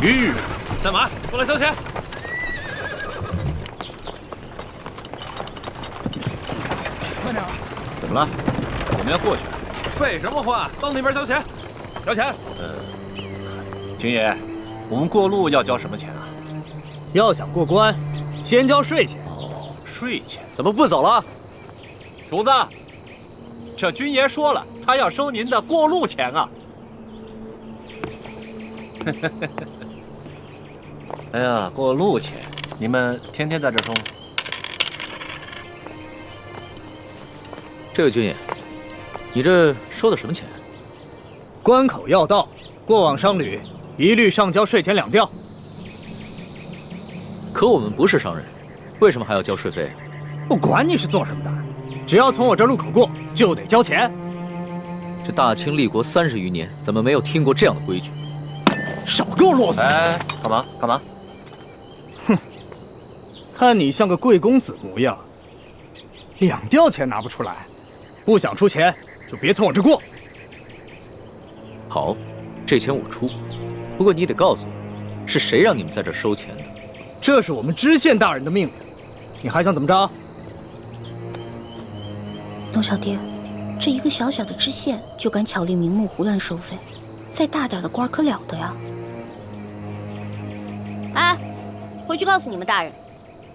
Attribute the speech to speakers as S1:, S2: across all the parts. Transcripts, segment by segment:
S1: 停！在马，过来交钱。
S2: 慢点。
S3: 怎么了？我们要过去。
S1: 废什么话？到那边交钱。交钱。
S3: 军爷，我们过路要交什么钱啊？
S2: 要想过关，先交税钱。
S3: 哦，税钱。
S2: 怎么不走了？
S3: 主子，这军爷说了，他要收您的过路钱啊。哎呀，过路钱，你们天天在这收吗？
S4: 这位军爷，你这收的什么钱？
S2: 关口要道，过往商旅一律上交税钱2吊。
S4: 可我们不是商人，为什么还要交税费？
S2: 不管你是做什么的，只要从我这路口过，就得交钱。
S4: 这大清立国30余年，怎么没有听过这样的规矩？
S2: 少给我啰嗦！
S3: 哎，干嘛？干嘛？
S2: 哼，看你像个贵公子模样，2吊钱拿不出来，不想出钱就别从我这过。
S4: 好，这钱我出，不过你得告诉我，是谁让你们在这收钱的？
S2: 这是我们知县大人的命令，你还想怎么着？
S5: 龙小爹，这一个小小的知县就敢巧立名目胡乱收费，再大点的官可了得呀！哎，回去告诉你们大人，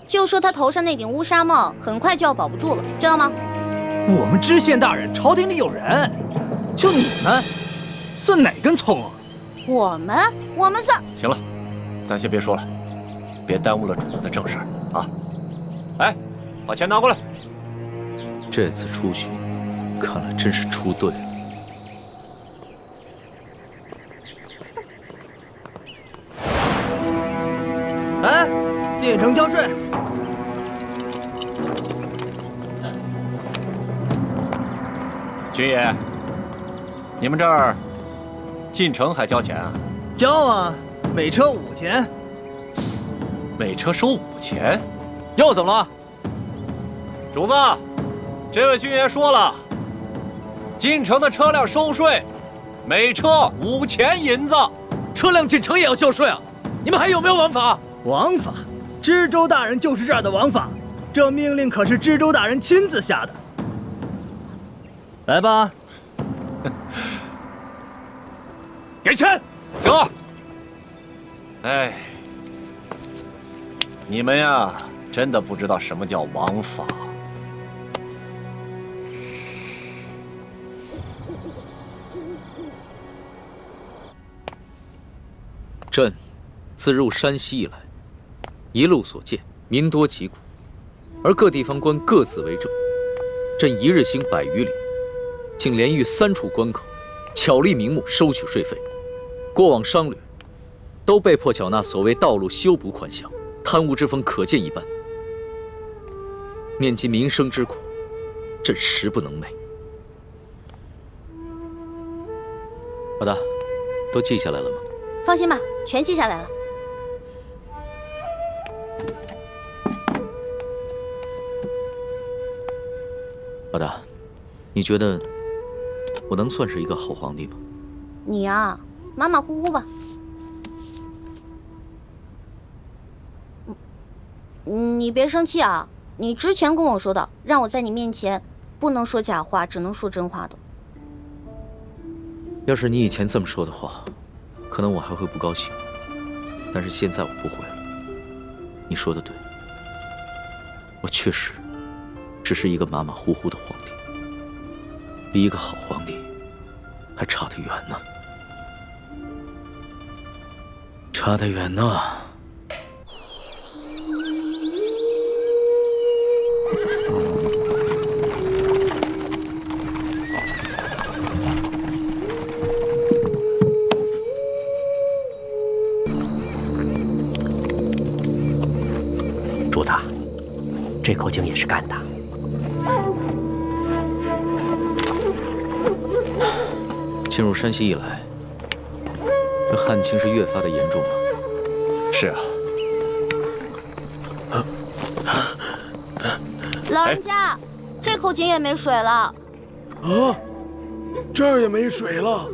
S5: 就说他头上那顶乌纱帽很快就要保不住了，知道吗？
S2: 我们知县大人朝廷里有人，就你们，算哪根葱啊？
S5: 我们算……
S3: 行了，咱先别说了，别耽误了主子的正事儿啊！哎，把钱拿过来。
S4: 这次出巡，看来真是出对了。
S2: 哎，进城交税。
S3: 军爷，你们这儿进城还交钱啊？
S2: 交啊，每车5钱。
S3: 每车收5钱？
S4: 又怎么了？
S3: 主子，这位军爷说了，进城的车辆收税，每车5钱银子。
S4: 车辆进城也要交税啊？你们还有没有王法？
S6: 王法，知州大人就是这儿的王法，这命令可是知州大人亲自下的。来吧，
S3: 给钱，走。哎，你们呀，真的不知道什么叫王法。
S4: 朕自入山西以来，一路所见，民多疾苦，而各地方官各自为政。朕一日行100余里，竟连遇3处关口，巧立名目收取税费。过往商旅都被迫缴纳所谓道路修补款项，贪污之风可见一斑。念及民生之苦，朕实不能寐。老大，都记下来了吗？
S5: 放心吧，全记下来了。
S4: 老大，你觉得我能算是一个好皇帝吗？
S5: 你呀，马马虎虎吧。你别生气啊！你之前跟我说的，让我在你面前不能说假话，只能说真话的。
S4: 要是你以前这么说的话，可能我还会不高兴。但是现在我不会了。你说的对，我确实只是一个马马虎虎的皇帝，离一个好皇帝还差得远呢，差得远呢。
S7: 主子，这口井也是干的。
S4: 进入山西以来，这旱情是越发的严重了。
S3: 是啊。
S5: 老人家，这口井也没水了。
S8: 啊，这儿也没水了。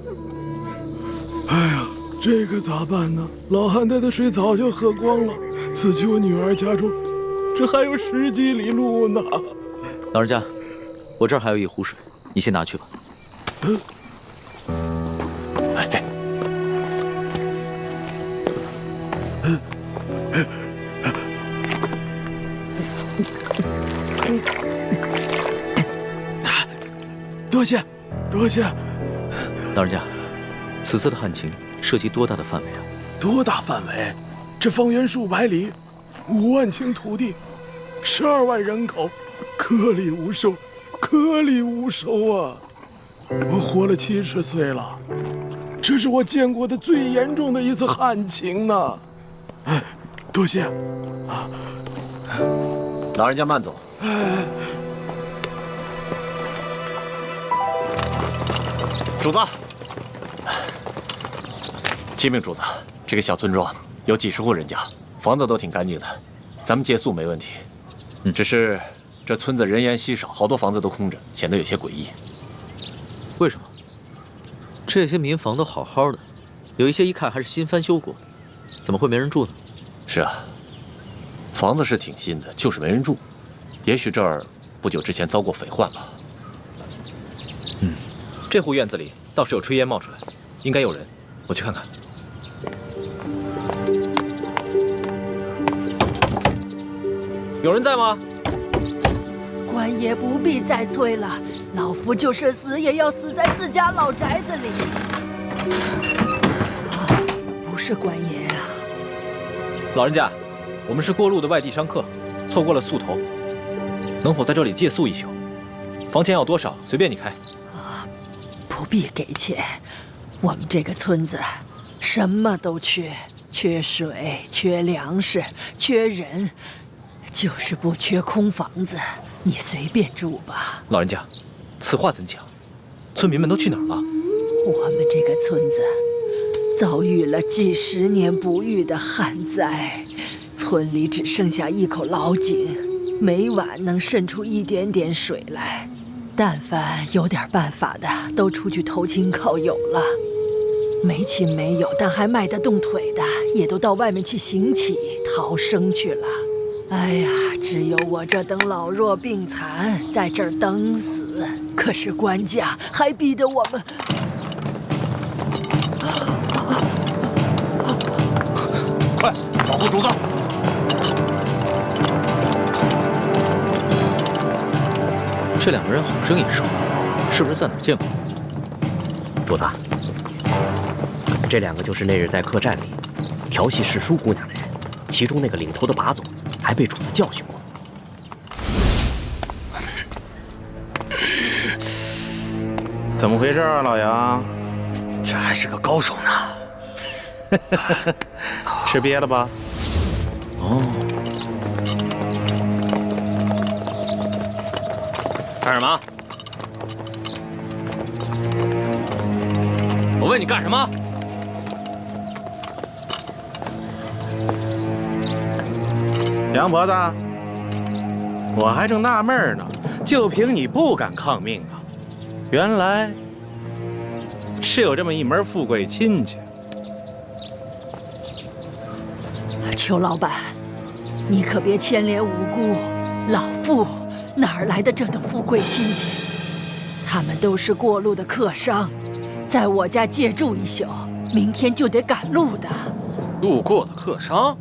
S8: 哎呀，这可咋办呢？老汉家的水早就喝光了，此去我女儿家中，这还有10几里路呢。
S4: 老人家，我这儿还有一壶水，你先拿去吧。
S8: 多谢，多谢。
S4: 老人家，此次的旱情涉及多大的范围啊？
S8: 多大范围？这方圆数百里，5万顷土地，12万人口，颗粒无收，颗粒无收啊！我活了70岁了，这是我见过的最严重的一次旱情呢。哎，多谢啊！
S3: 老人家慢走。主子，启禀主子，这个小村庄有几十户人家，房子都挺干净的，咱们借宿没问题。只是这村子人烟稀少，好多房子都空着，显得有些诡异。
S4: 为什么？这些民房都好好的，有一些一看还是新翻修过的，怎么会没人住呢？
S3: 是啊，房子是挺新的，就是没人住。也许这儿不久之前遭过匪患吧。
S1: 这户院子里倒是有炊烟冒出来，应该有人，我去看看。有人在吗？
S9: 官爷不必再催了，老夫就是死也要死在自家老宅子里。不是官爷啊！
S1: 老人家，我们是过路的外地商客，错过了宿头，能否在这里借宿一宿？房钱要多少，随便你开。
S9: 不必给钱，我们这个村子什么都缺，缺水，缺粮食，缺人，就是不缺空房子。你随便住吧。
S1: 老人家，此话怎讲？村民们都去哪儿了？
S9: 我们这个村子遭遇了几10年不遇的旱灾，村里只剩下一口老井，每晚能渗出一点点水来。但凡有点办法的，都出去投亲靠友了；没亲没友但还迈得动腿的，也都到外面去行乞逃生去了。哎呀，只有我这等老弱病残在这儿等死。可是官家还逼得我们……
S3: 快，保护主子！
S4: 这2个人好生眼熟，是不是在哪儿见过？
S7: 主子，这2个就是那日在客栈里调戏世淑姑娘的人，其中那个领头的把总还被主子教训过。
S2: 怎么回事啊，老杨？
S6: 这还是个高手呢。
S2: 吃瘪了吧？
S4: 哦，
S1: 干什么？我问你干什么？
S2: 杨婆子，我还正纳闷呢，就凭你不敢抗命啊？原来是有这么一门富贵亲戚。
S9: 裘老板，你可别牵连无辜，老妇哪儿来的这等富贵亲戚？他们都是过路的客商，在我家借住一宿，明天就得赶路的。
S1: 路过的客商，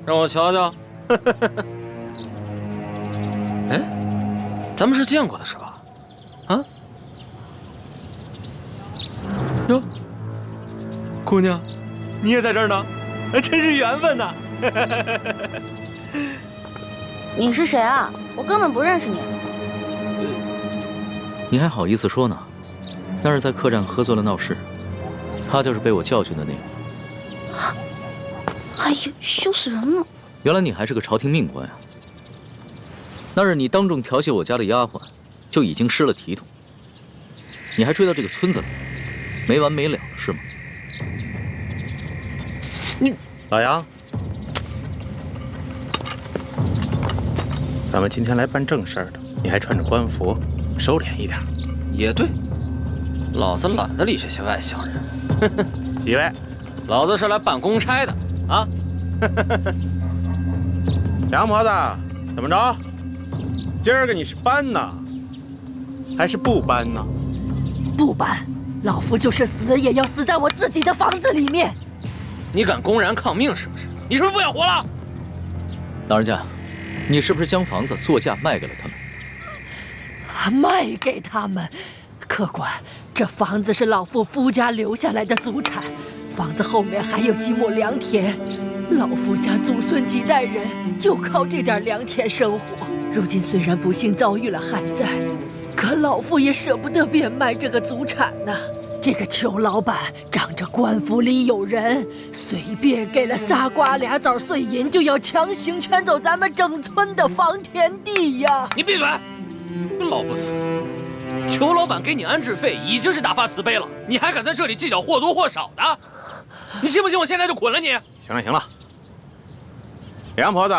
S1: 让我瞧瞧。哎，咱们是见过的是吧？啊？哟，姑娘，你也在这儿呢，真是缘分呐！
S5: 你是谁啊？我根本不认识你。
S4: 你还好意思说呢？那是在客栈喝醉了闹事，他就是被我教训的那个。
S5: 哎呀，羞死人了！
S4: 原来你还是个朝廷命官呀！那日你当众调戏我家的丫鬟，就已经失了体统，你还追到这个村子来，没完没了是吗？
S2: 你老杨，咱们今天来办正事儿的，你还穿着官服，收敛一点。
S1: 也对，老子懒得理这些外乡人。
S2: 几位，
S3: 老子是来办公差的啊！
S2: 杨婆子，怎么着？今儿个你是搬呢，还是不搬呢？
S9: 不搬，老夫就是死也要死在我自己的房子里面。
S3: 你敢公然抗命是不是？你是不是不想活了？
S4: 老人家，你是不是将房子作价卖给了他们？
S9: 卖给他们？客官，这房子是老夫夫家留下来的祖产，房子后面还有几亩良田，老夫家祖孙几代人就靠这点良田生活。如今虽然不幸遭遇了旱灾，可老夫也舍不得变卖这个祖产呐。这个裘老板仗着官府里有人，随便给了仨瓜俩枣碎银，就要强行圈走咱们整村的房田地呀！
S3: 你闭嘴！老不死！裘老板给你安置费已经是大发慈悲了，你还敢在这里计较或多或少的？你信不信我现在就捆了你？
S2: 行了行了，杨婆子，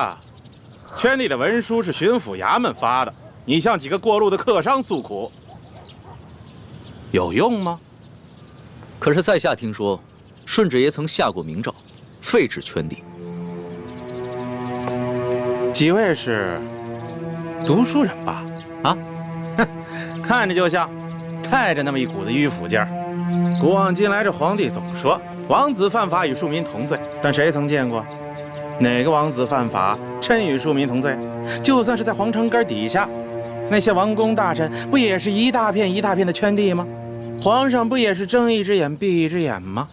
S2: 圈地的文书是巡抚衙门发的，你向几个过路的客商诉苦，有用吗？
S4: 可是在下听说，顺治爷曾下过明诏，废止圈地。
S2: 几位是读书人吧？啊，哼，看着就像，带着那么一股子迂腐劲儿。古往今来，这皇帝总说王子犯法与庶民同罪，但谁曾见过哪个王子犯法真与庶民同罪？就算是在皇城根底下，那些王公大臣不也是一大片一大片的圈地吗？皇上不也是睁一只眼闭一只眼吗？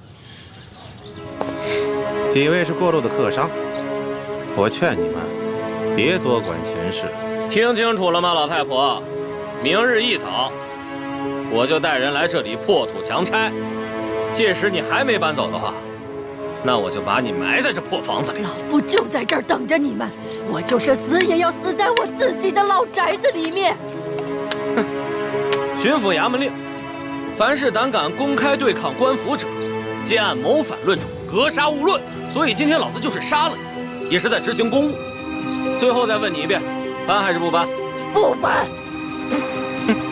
S2: 几位是过路的客商，我劝你们别多管闲事。
S3: 听清楚了吗，老太婆？明日一早，我就带人来这里破土强拆。届时你还没搬走的话，那我就把你埋在这破房子里。
S9: 老夫就在这儿等着你们，我就是死也要死在我自己的老宅子里面。
S3: 哼！巡抚衙门令，凡是胆敢公开对抗官府者，皆按谋反论处，格杀勿论。所以今天老子就是杀了你，也是在执行公务。最后再问你一遍，搬还是不搬？
S9: 不搬。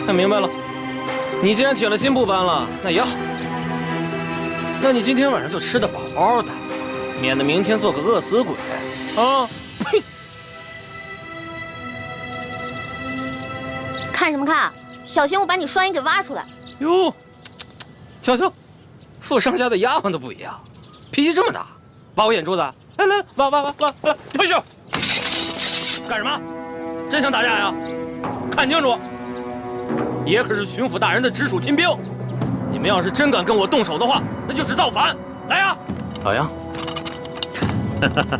S3: 那明白了。你既然铁了心不搬了，那也好。那你今天晚上就吃得饱饱的，免得明天做个饿死鬼啊！
S5: 呸！看什么看？小心我把你双眼给挖出来！
S3: 哟，瞧瞧，富商家的丫鬟都不一样，脾气这么大，挖我眼珠子？来来，挖，退下！干什么？真想打架呀？看清楚，爷可是巡抚大人的直属亲兵，你们要是真敢跟我动手的话，那就是造反！来呀！
S2: 老杨，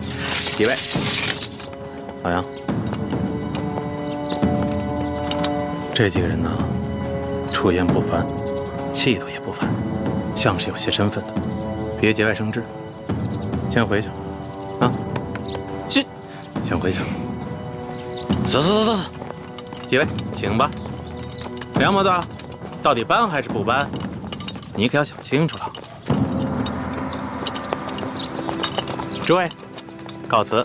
S2: 几位，老杨，这几个人呢，出言不凡，气度也不凡，像是有些身份的，别节外生枝。先回去，啊，先回去。
S3: 走，
S2: 几位，请吧。梁婆子，到底搬还是不搬？你可要想清楚了。诸位，告辞。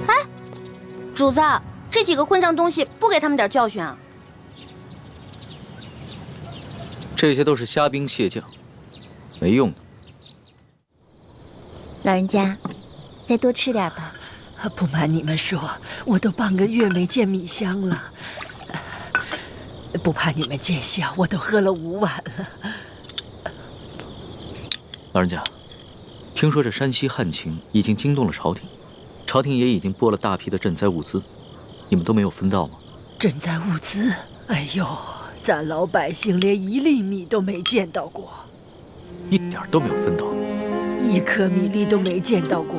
S5: 哎，主子，这几个混账东西不给他们点教训啊？
S4: 这些都是虾兵蟹将，没用的。
S5: 老人家，再多吃点吧。
S9: 不瞒你们说，我都半个月没见米香了。不怕你们见笑，我都喝了5碗了。
S4: 老人家，听说这山西旱情已经惊动了朝廷，朝廷也已经拨了大批的赈灾物资，你们都没有分到吗？
S9: 赈灾物资？哎呦，咱老百姓连1粒米都没见到过，
S4: 一点都没有分到
S9: ，1颗米粒都没见到过。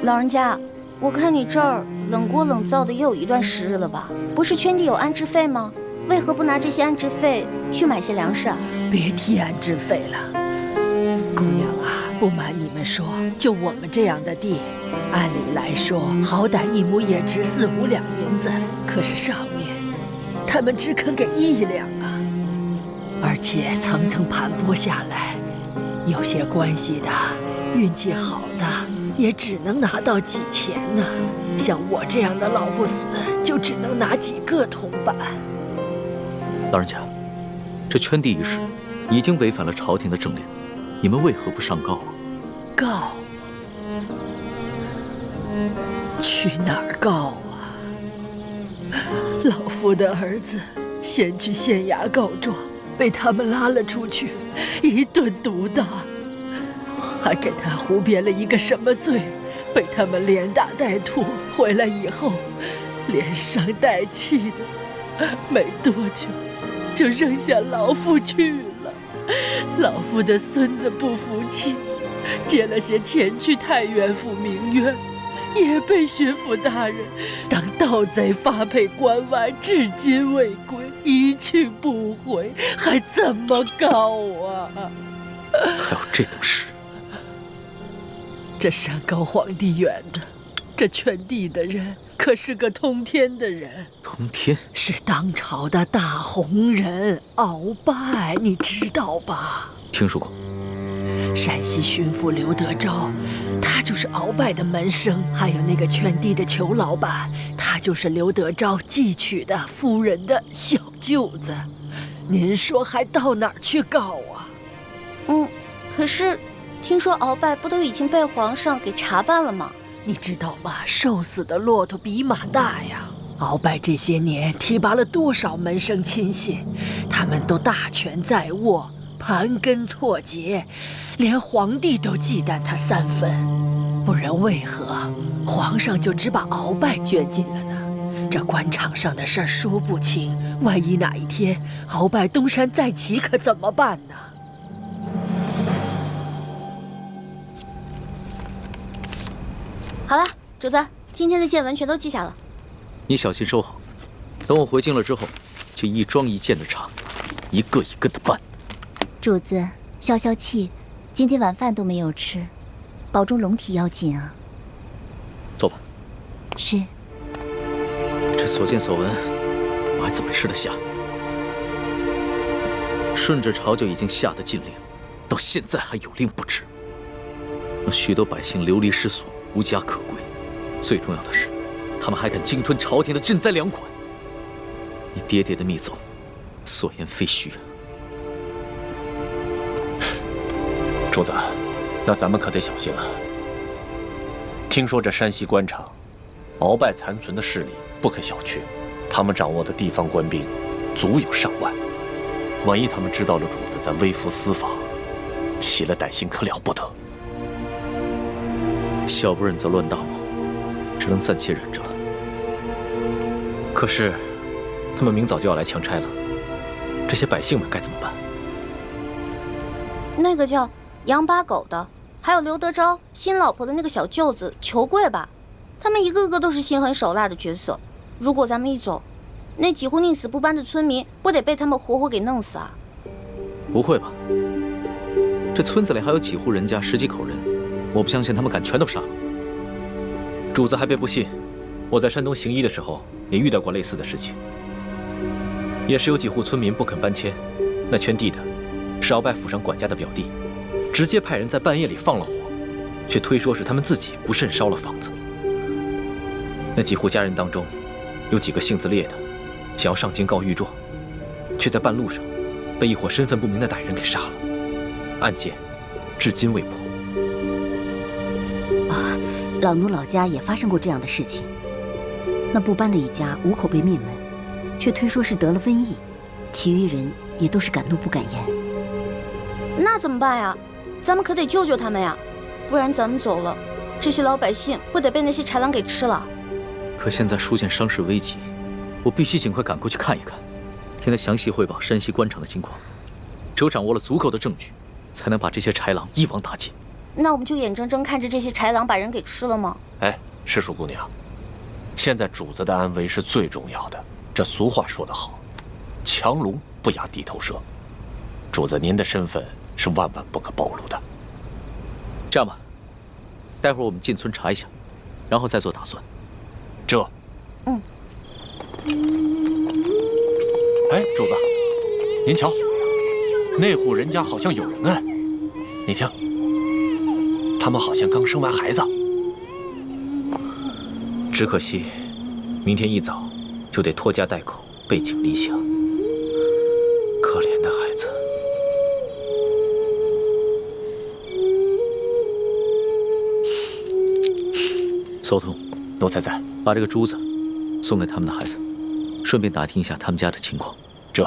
S5: 老人家，我看你这儿冷锅冷灶的也有一段时日了吧？不是圈地有安置费吗？为何不拿这些安置费去买些粮食啊？
S9: 别提安置费了，姑娘啊，不瞒你们说，就我们这样的地，按理来说，好歹1亩也值4、5两银子，可是上面他们只肯给1两啊，而且层层盘剥下来，有些关系的、运气好的，也只能拿到几钱呢。像我这样的老不死，就只能拿几个铜板。
S4: 老人家，这圈地一事已经违反了朝廷的政令，你们为何不上告啊？
S9: 告？去哪儿告啊？老夫的儿子先去县衙告状，被他们拉了出去，一顿毒打，还给他胡编了一个什么罪，被他们连打带拖，回来以后连伤带气的，没多久就扔下老夫去了。老夫的孙子不服气，借了些钱去太原府鸣冤，也被巡抚大人当盗贼发配关外，至今未归，一去不回，还怎么告啊？
S4: 还有这等事？
S9: 这山高皇帝远的，这圈地的人可是个通天的人。
S4: 通天
S9: 是当朝的大红人鳌拜，你知道吧？
S4: 听说过。
S9: 山西巡抚刘德昭，他就是鳌拜的门生，还有那个圈地的裘老板，他就是刘德昭寄娶的夫人的小舅子。您说还到哪儿去告啊？
S5: 可是听说鳌拜不都已经被皇上给查办了吗？
S9: 你知道吗？瘦死的骆驼比马大呀！鳌拜这些年提拔了多少门生亲信，他们都大权在握，盘根错节，连皇帝都忌惮他3分。不然为何皇上就只把鳌拜卷进了呢？这官场上的事儿说不清，万一哪一天鳌拜东山再起，可怎么办呢？
S5: 好了，主子，今天的见闻全都记下了。
S4: 你小心收好，等我回京了之后，就一桩一件的查，一个一个的办。
S5: 主子，消消气，今天晚饭都没有吃，保重龙体要紧啊。
S4: 坐吧。
S5: 是。
S4: 这所见所闻，我还怎么吃得下？顺着朝就已经下的禁令，到现在还有令不止，让许多百姓流离失所，无家可归。最重要的是，他们还敢鲸吞朝廷的赈灾粮款。你爹爹的密奏，所言非虚啊。
S10: 主子，那咱们可得小心了。听说这山西官场，鳌拜残存的势力不可小觑，他们掌握的地方官兵足有上万。万一他们知道了主子在微服私访，起了歹心，可了不得。
S4: 小不忍则乱大谋，只能暂且忍着了。
S1: 可是，他们明早就要来强拆了，这些百姓们该怎么办？
S5: 那个叫杨八狗的，还有刘德昭新老婆的那个小舅子裘贵吧，他们一个个都是心狠手辣的角色。如果咱们一走，那几户宁死不搬的村民不得被他们活活给弄死啊？
S4: 不会吧？这村子里还有几户人家，10几口人，我不相信他们敢全都杀了。
S1: 主子还别不信，我在山东行医的时候也遇到过类似的事情，也是有几户村民不肯搬迁，那圈地的是鳌拜府上管家的表弟，直接派人在半夜里放了火，却推说是他们自己不慎烧了房子。那几户家人当中，有几个性子烈的，想要上京告御状，却在半路上被一伙身份不明的歹人给杀了，案件至今未破。
S11: 啊，老奴老家也发生过这样的事情。那不搬的一家5口被灭门，却推说是得了瘟疫，其余人也都是敢怒不敢言。
S5: 那怎么办呀？咱们可得救救他们呀，不然咱们走了，这些老百姓不得被那些豺狼给吃了？
S4: 可现在书见伤势危急，我必须尽快赶过去看一看，听他详细汇报山西官场的情况。只有掌握了足够的证据，才能把这些豺狼一网打尽。
S5: 那我们就眼睁睁看着这些豺狼把人给吃了吗？
S10: 哎，石树姑娘，现在主子的安危是最重要的。这俗话说得好，强龙不压地头蛇。主子您的身份是万万不可暴露的。
S4: 这样吧，待会儿我们进村查一下，然后再做打算。
S10: 哎，主子，您瞧，那户人家好像有人哎，你听，他们好像刚生完孩子。
S1: 只可惜，明天一早就得拖家带口背井离乡。可怜的孩子。
S4: 邹通，
S1: 奴才在。
S4: 把这个珠子送给他们的孩子，顺便打听一下他们家的情况。
S1: 这。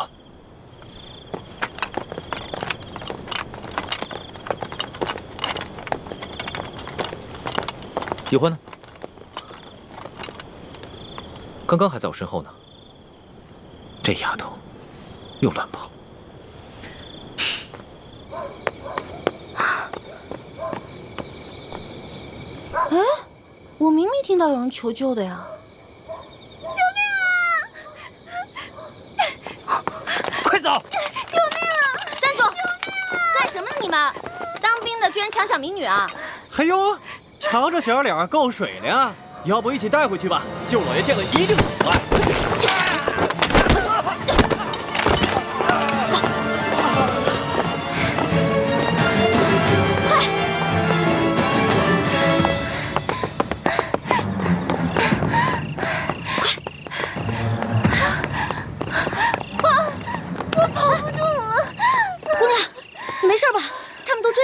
S4: 喜欢呢？
S1: 刚刚还在我身后呢。这丫头又乱跑。
S5: 哎，我明明听到有人求救的呀！
S12: 救命啊！
S3: 快走！
S12: 救命啊！
S5: 站住！干什么呢你们？当兵的居然强抢民女啊！
S13: 嘿呦，瞧这小脸够水的呀！要不一起带回去吧？舅老爷见了一定喜欢。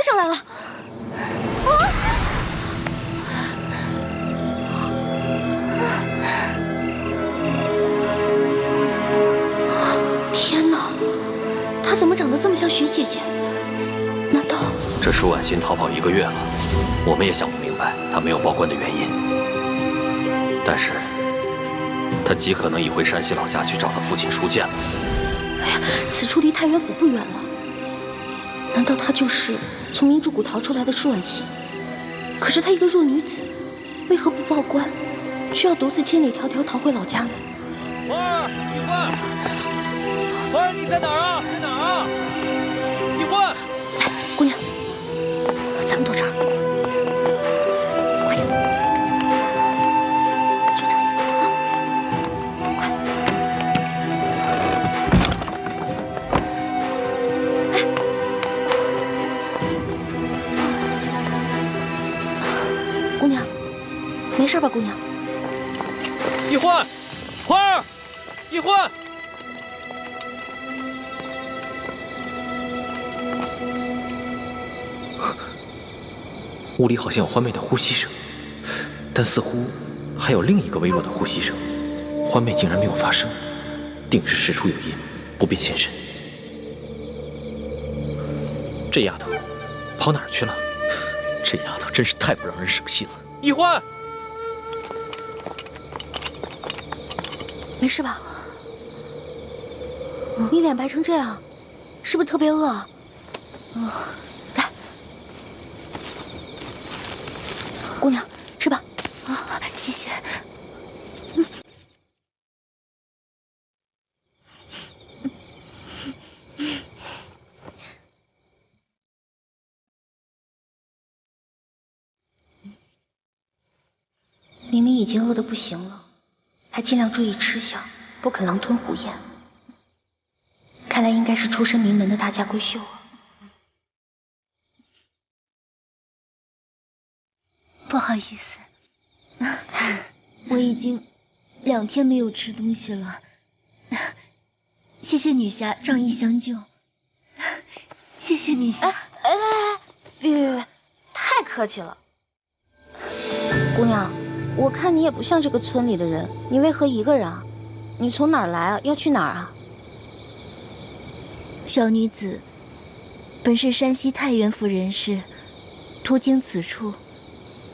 S5: 上来了！天哪，她怎么长得这么像徐姐姐？难道
S7: 这舒婉欣逃跑1个月了，我们也想不明白她没有报官的原因。但是，她极可能已回山西老家去找她父亲舒剑了。
S5: 哎呀，此处离太原府不远了。难道她就是从明珠谷逃出来的舒婉欣？可是她一个弱女子，为何不报官，却要独自千里迢迢逃回老家呢？
S13: 花儿，一焕，花儿，你在哪儿啊？在哪儿啊？一焕，
S5: 来，姑娘，咱们躲这儿，快点，就这儿啊，快！哎，姑娘，没事吧，姑娘？
S13: 一焕，花儿，一焕。
S1: 屋里好像有欢妹的呼吸声，但似乎还有另一个微弱的呼吸声。欢妹竟然没有发声，定是事出有因，不便现身。这丫头跑哪儿去了？
S4: 这丫头真是太不让人省心了。
S13: 一焕，
S5: 没事吧？你脸白成这样，是不是特别饿啊？来，姑娘，吃吧。
S12: 啊，谢谢。
S5: 明明已经饿得不行了，还尽量注意吃相，不肯狼吞虎咽。看来应该是出身名门的大家闺秀啊。
S12: 不好意思，我已经2天没有吃东西了。谢谢女侠仗义相救，谢谢女侠。
S5: 别，太客气了。姑娘，我看你也不像这个村里的人，你为何一个人啊？你从哪儿来啊？要去哪儿啊？
S12: 小女子本是山西太原府人士，途经此处，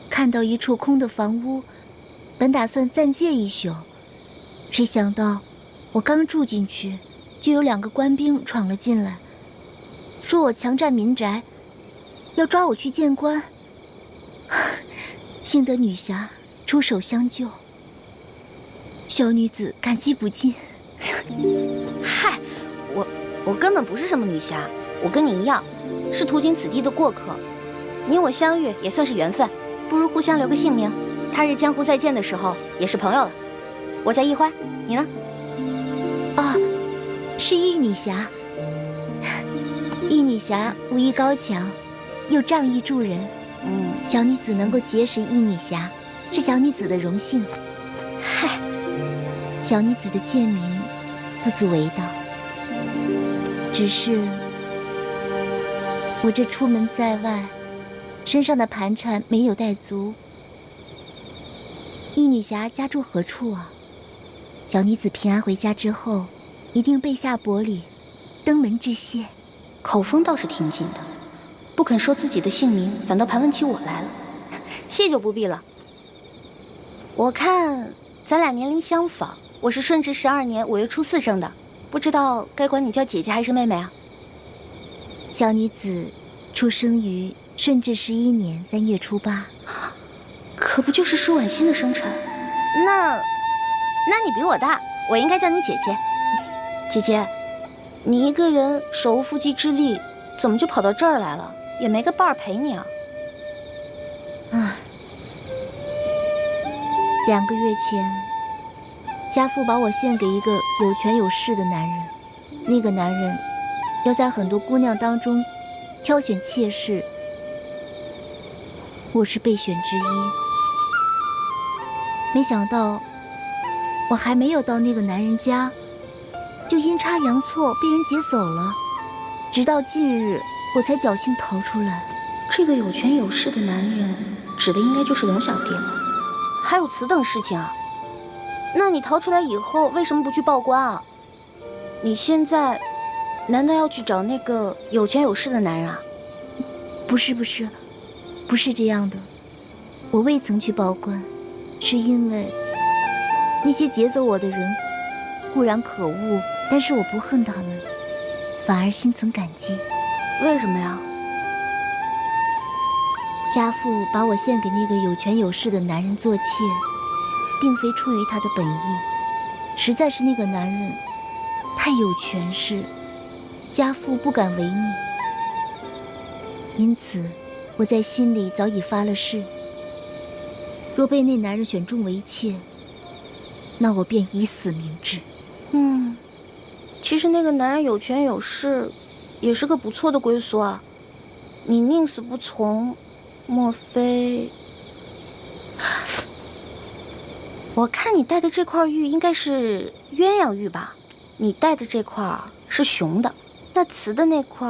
S12: 看到一处空的房屋，本打算暂借1宿，谁想到我刚住进去，就有2个官兵闯了进来，说我强占民宅，要抓我去见官。幸得女侠出手相救，小女子感激不尽。
S5: 嗨，我根本不是什么女侠，我跟你一样，是途经此地的过客。你我相遇也算是缘分，不如互相留个姓名，他日江湖再见的时候也是朋友了。我叫易欢，你呢？
S12: 是易女侠。易女侠武艺高强，又仗义助人。小女子能够结识易女侠，是小女子的荣幸。
S5: 嗨，
S12: 小女子的贱名不足为道，只是我这出门在外，身上的盘缠没有带足，易女侠家住何处啊？小女子平安回家之后，一定备下薄礼，登门致谢。
S5: 口风倒是挺紧的，不肯说自己的姓名，反倒盘问起我来了。谢就不必了。我看咱俩年龄相仿，我是顺治12年5月初4生的，不知道该管你叫姐姐还是妹妹啊？
S12: 小女子出生于顺治11年3月初8，
S5: 可不就是舒婉欣的生辰？那你比我大，我应该叫你姐姐。姐姐，你一个人手无缚鸡之力，怎么就跑到这儿来了？也没个伴儿陪你啊？
S12: 唉，2个月前，家父把我献给一个有权有势的男人，那个男人要在很多姑娘当中挑选妾室，我是备选之一。没想到我还没有到那个男人家，就阴差阳错被人劫走了。直到近日，我才侥幸逃出来。
S5: 这个有权有势的男人，指的应该就是龙小弟了。还有此等事情啊？那你逃出来以后，为什么不去报官啊？你现在难道要去找那个有钱有势的男人啊？
S12: 不是这样的。我未曾去报官，是因为那些劫走我的人固然可恶，但是我不恨他们，反而心存感激。
S5: 为什么呀？
S12: 家父把我献给那个有权有势的男人做妾，并非出于他的本意，实在是那个男人太有权势，家父不敢违逆。因此，我在心里早已发了誓，若被那男人选中为妾，那我便以死明志。
S5: 其实那个男人有权有势，也是个不错的归宿啊。你宁死不从，莫非？我看你戴的这块玉应该是鸳鸯玉吧？你戴的这块是雄的，那雌的那块，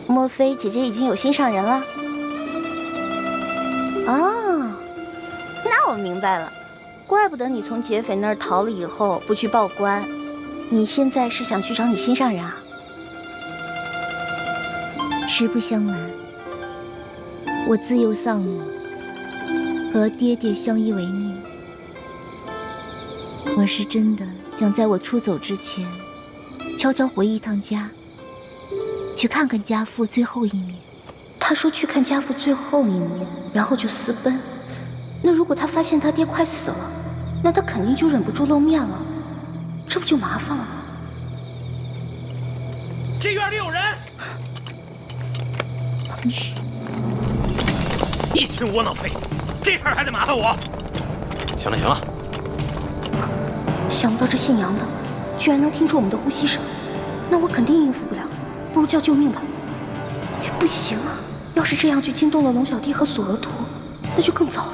S5: 莫非姐姐已经有心上人了？啊，那我明白了，怪不得你从劫匪那儿逃了以后不去报官，你现在是想去找你心上人啊？
S12: 实不相瞒，我自幼丧母，和爹爹相依为命。我是真的想在我出走之前，悄悄回一趟家，去看看家父最后一面。
S5: 他说去看家父最后一面，然后就私奔。那如果他发现他爹快死了，那他肯定就忍不住露面了，这不就麻烦了吗？
S3: 这院里有人！
S5: 嘘，
S3: 一群窝囊废，这事儿还得麻烦我。
S10: 行了行了，
S5: 想不到这姓杨的居然能听出我们的呼吸声，那我肯定应付不了，不如叫救命吧。不行啊，要是这样就惊动了龙小弟和索额图，那就更糟了。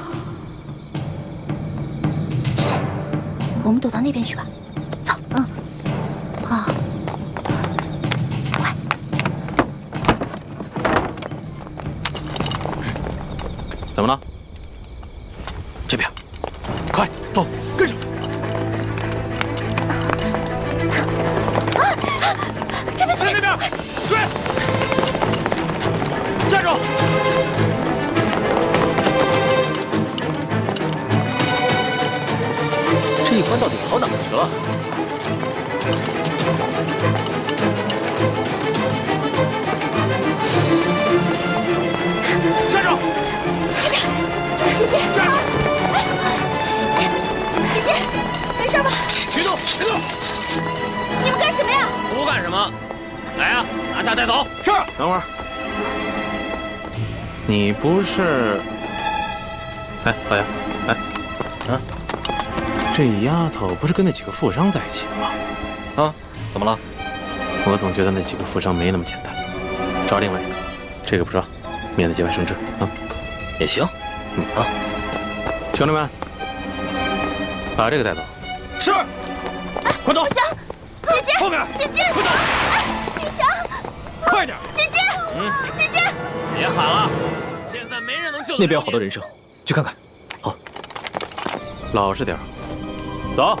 S5: 姐姐，我们躲到那边去吧。走。好。快。
S10: 怎么了？这边，快走，跟上。
S5: 这边，
S3: 那边，追！站住！
S1: 这一关到底跑哪儿去了？
S3: 站住！
S5: 姐姐，姐姐，没事吧？
S3: 别动，别动！
S5: 你们干什么呀？
S3: 不干什么，来呀，拿下带走。
S2: 是。等会儿，你不是？哎，老杨，哎，这丫头不是跟那几个富商在一起的吗？
S7: 啊，怎么了？
S2: 我总觉得那几个富商没那么简单。找另外一个，这个不说，免得节外生枝啊。
S7: 也行。
S2: 兄弟们，把这个带走。
S3: 是。快走！
S5: 不行，姐姐，
S3: 后面，
S5: 姐姐，
S3: 快走！
S5: 雨翔，
S3: 快点！
S5: 姐姐，姐姐，
S7: 别喊了，现在没
S1: 那边有好多人声，去看看。
S4: 好，
S2: 老实点，走。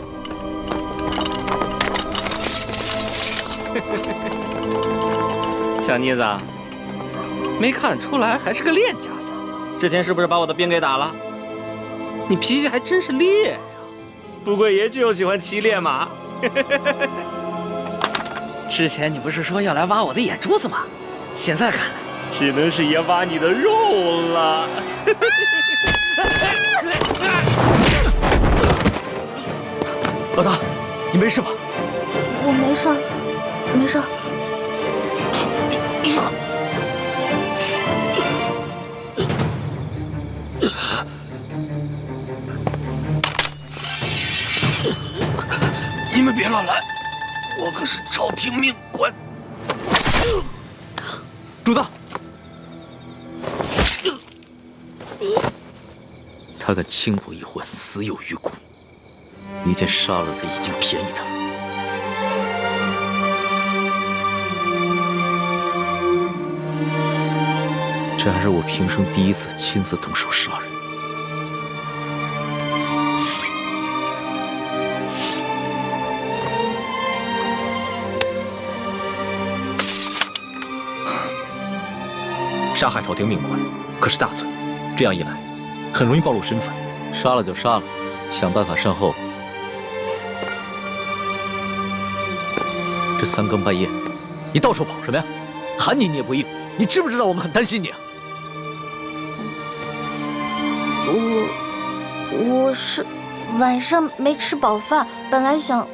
S3: 小妮子，没看出来还是个练家子。之前是不是把我的兵给打了？你脾气还真是烈呀！不过爷就喜欢骑烈马。之前你不是说要来挖我的眼珠子吗？现在看来，只能是爷挖你的肉了。
S4: 老大，你没事吧？
S5: 我没事，没事。
S8: 你们别乱来，我可是朝廷命官。
S1: 主子，
S4: 他敢轻薄一环，死有余辜。你见杀了他已经便宜他了。这还是我平生第一次亲自动手杀人。
S1: 杀害朝廷命官可是大罪，这样一来，很容易暴露身份。
S4: 杀了就杀了，想办法善后。这三更半夜的，你到处跑什么呀？喊你也不应，你知不知道我们很担心你啊？
S5: 我是晚上没吃饱饭，本来想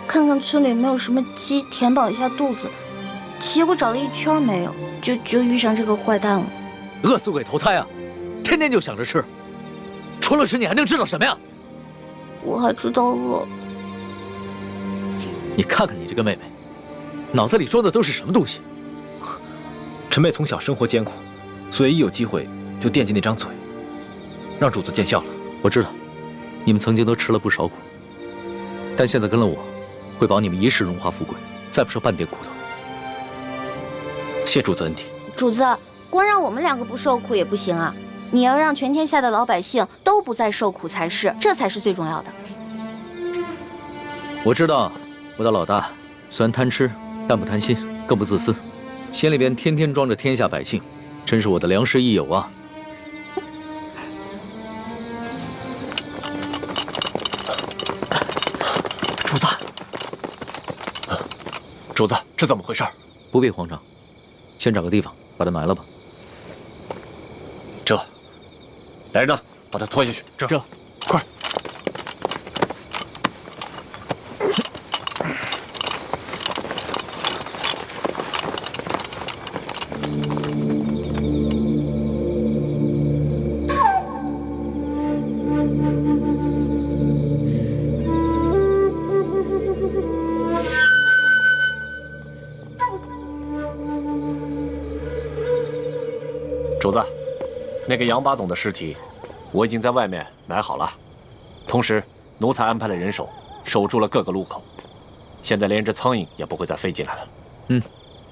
S5: 看看村里有没有什么鸡填饱一下肚子，结果找了一圈没有，就遇上这个坏蛋了。
S4: 饿死鬼投胎啊！天天就想着吃，除了吃你还能知道什么呀？
S5: 我还知道饿。
S4: 你看看你这个妹妹，脑子里装的都是什么东西？
S1: 陈妹从小生活艰苦，所以一有机会就惦记那张嘴，让主子见笑了。
S4: 我知道，你们曾经都吃了不少苦，但现在跟了我，会保你们一世荣华富贵，再不受半点苦头。
S1: 谢主子恩典。
S5: 主子，光让我们两个不受苦也不行啊，你要让全天下的老百姓都不再受苦才是，这才是最重要的。
S4: 我知道，我的老大虽然贪吃，但不贪心，更不自私，心里边天天装着天下百姓，真是我的良师益友啊！
S1: 主子，主子，这怎么回事？
S4: 不必慌张，先找个地方把他埋了吧。
S10: 这，来人呐，把他拖下去。
S1: 这，
S10: 快！主子，那个杨八总的尸体，我已经在外面埋好了，同时奴才安排了人手守住了各个路口，现在连只苍蝇也不会再飞进来了。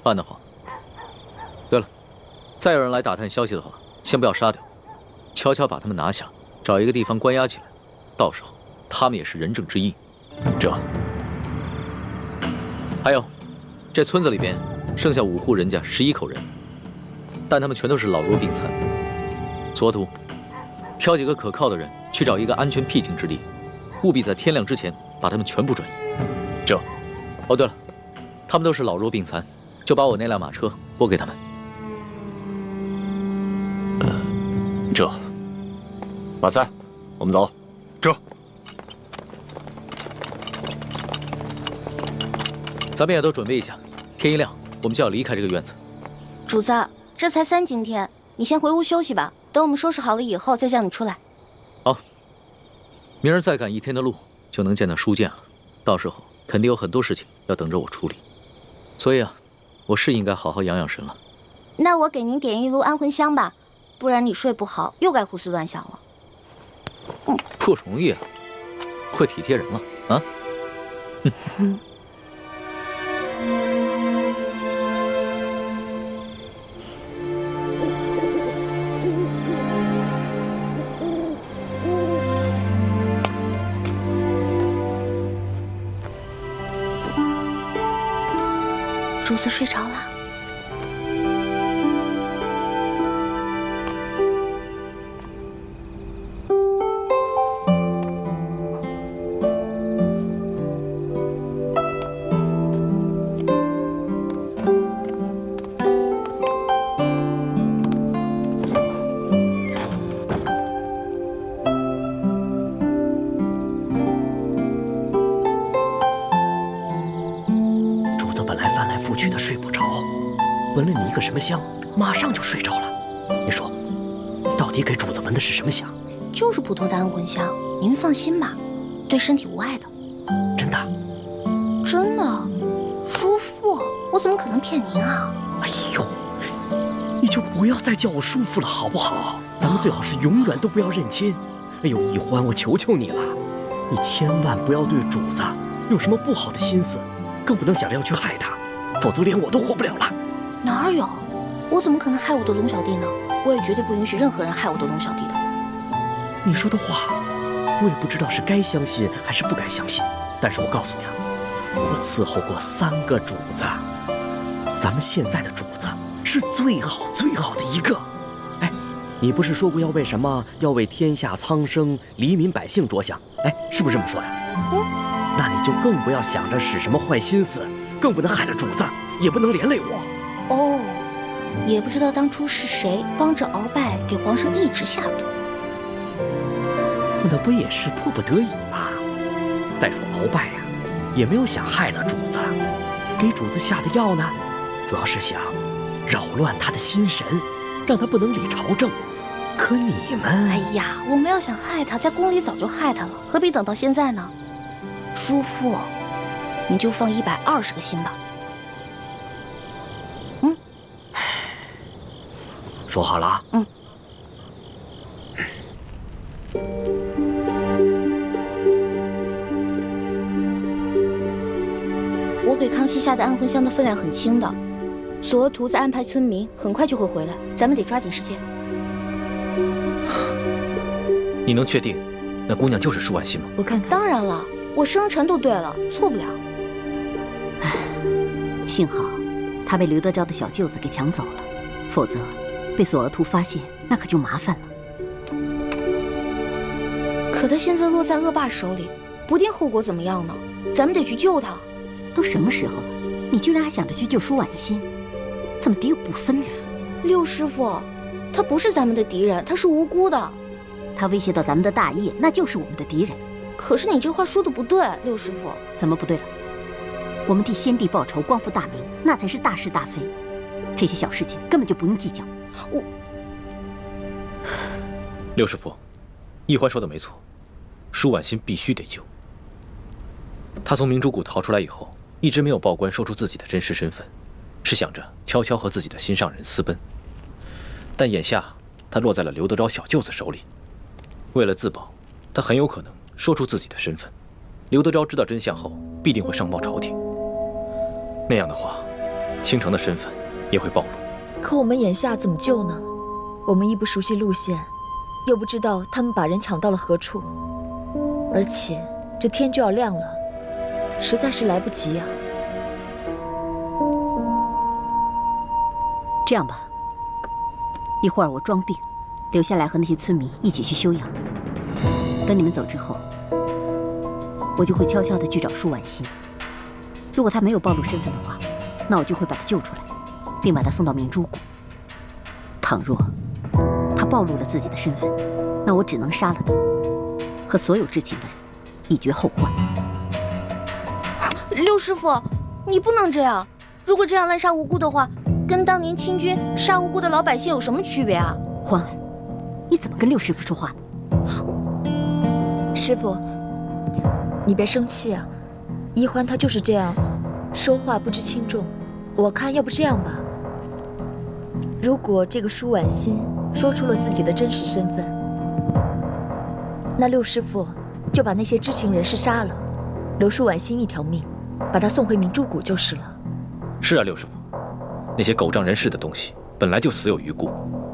S4: 办得好。对了，再有人来打探消息的话，先不要杀掉，悄悄把他们拿下，找一个地方关押起来，到时候他们也是人证之一。
S10: 这，
S4: 还有，这村子里边剩下5户人家11口人。但他们全都是老弱病残。左土，挑几个可靠的人去找一个安全僻静之地，务必在天亮之前把他们全部转移。
S10: 这，
S4: 哦对了，他们都是老弱病残，就把我那辆马车拨给他们。
S10: 这，马三，我们走。
S8: 这，
S4: 咱们也都准备一下，天一亮我们就要离开这个院子。
S5: 主子，这才3更天，你先回屋休息吧。等我们收拾好了以后，再叫你出来。
S4: 好，明儿再赶1天的路，就能见到书剑了。到时候肯定有很多事情要等着我处理，所以啊，我是应该好好养养神了。
S5: 那我给您点一炉安魂香吧，不然你睡不好，又该胡思乱想了。
S4: 不容易啊，会体贴人了啊。
S5: 主子睡着了。
S14: 闻了你一个什么香，马上就睡着了。你说，到底给主子闻的是什么香？
S5: 就是普通的安魂香，您放心吧，对身体无害的。
S14: 真的？
S5: 真的，叔父，我怎么可能骗您啊？
S14: 哎呦，你就不要再叫我叔父了，好不好？咱们最好是永远都不要认亲。哎呦，易欢，我求求你了，你千万不要对主子有什么不好的心思，更不能想着要去害他，否则连我都活不了了。
S5: 哪有？我怎么可能害我的龙小弟呢？我也绝对不允许任何人害我的龙小弟的。
S14: 你说的话，我也不知道是该相信还是不该相信。但是我告诉你啊，我伺候过3个主子，咱们现在的主子是最好最好的一个。哎，你不是说过要为什么？要为天下苍生、黎民百姓着想？哎，是不是这么说的？那你就更不要想着使什么坏心思，更不能害了主子，也不能连累我。
S5: 哦，也不知道当初是谁帮着鳌拜给皇上一直下毒。
S14: 那不也是迫不得已吗？再说鳌拜呀，也没有想害了主子，给主子下的药呢，主要是想扰乱他的心神，让他不能理朝政。可你们……
S5: 哎呀，我们要想害他，在宫里早就害他了，何必等到现在呢？叔父，你就放120个心吧。
S14: 说好了啊。
S5: 我给康熙下的安魂香的分量很轻的，索额图在安排村民，很快就会回来，咱们得抓紧时间。
S1: 你能确定那姑娘就是舒婉欣吗？
S5: 我看看。当然了，我生辰都对了，错不了。
S11: 幸好她被刘德昭的小舅子给抢走了，否则被索额图发现，那可就麻烦了。
S5: 可他现在落在恶霸手里，不定后果怎么样呢？咱们得去救他。
S11: 都什么时候了，你居然还想着去救舒婉欣，怎么敌友不分呢？
S5: 六师傅，他不是咱们的敌人，他是无辜的。
S11: 他威胁到咱们的大业，那就是我们的敌人。
S5: 可是你这话说的不对，六师傅。
S11: 怎么不对了？我们替先帝报仇，光复大明，那才是大是大非。这些小事情根本就不用计较。
S1: 六师傅，易欢说的没错，舒婉欣必须得救。他从明珠谷逃出来以后，一直没有报官说出自己的真实身份，是想着悄悄和自己的心上人私奔。但眼下他落在了刘德昭小舅子手里，为了自保，他很有可能说出自己的身份。刘德昭知道真相后，必定会上报朝廷。那样的话，倾城的身份也会暴露。
S15: 可我们眼下怎么救呢？我们亦不熟悉路线，又不知道他们把人抢到了何处，而且这天就要亮了，实在是来不及啊。
S11: 这样吧，一会儿我装病，留下来和那些村民一起去休养。等你们走之后，我就会悄悄地去找舒婉欣。如果她没有暴露身份的话，那我就会把她救出来，并把她送到明珠谷。倘若她暴露了自己的身份，那我只能杀了她，和所有知情的人以绝后患。
S5: 六师傅，你不能这样。如果这样滥杀无辜的话，跟当年清军杀无辜的老百姓有什么区别啊？
S11: 欢儿，你怎么跟六师傅说话呢？
S15: 师傅，你别生气啊。一欢他就是这样，说话不知轻重。我看要不这样吧，如果这个舒婉欣说出了自己的真实身份，那六师傅就把那些知情人士杀了，留舒婉欣一条命，把她送回明珠谷就是了。
S1: 是啊，六师傅，那些狗仗人势的东西本来就死有余辜，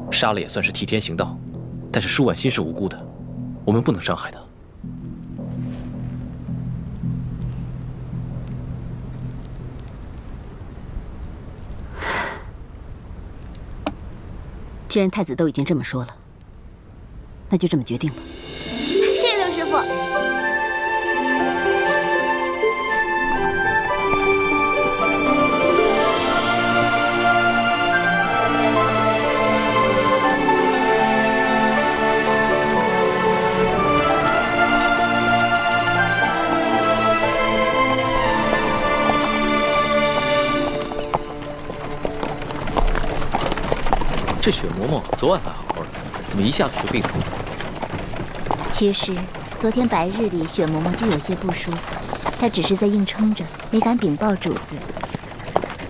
S1: 杀了也算是替天行道。但是舒婉欣是无辜的，我们不能伤害她。
S11: 既然太子都已经这么说了，那就这么决定吧。
S5: 谢谢刘师傅。
S4: 这雪嬷嬷昨晚还好好的，怎么一下子就病了？
S12: 其实昨天白日里，雪嬷嬷就有些不舒服，她只是在硬撑着，没敢禀报主子。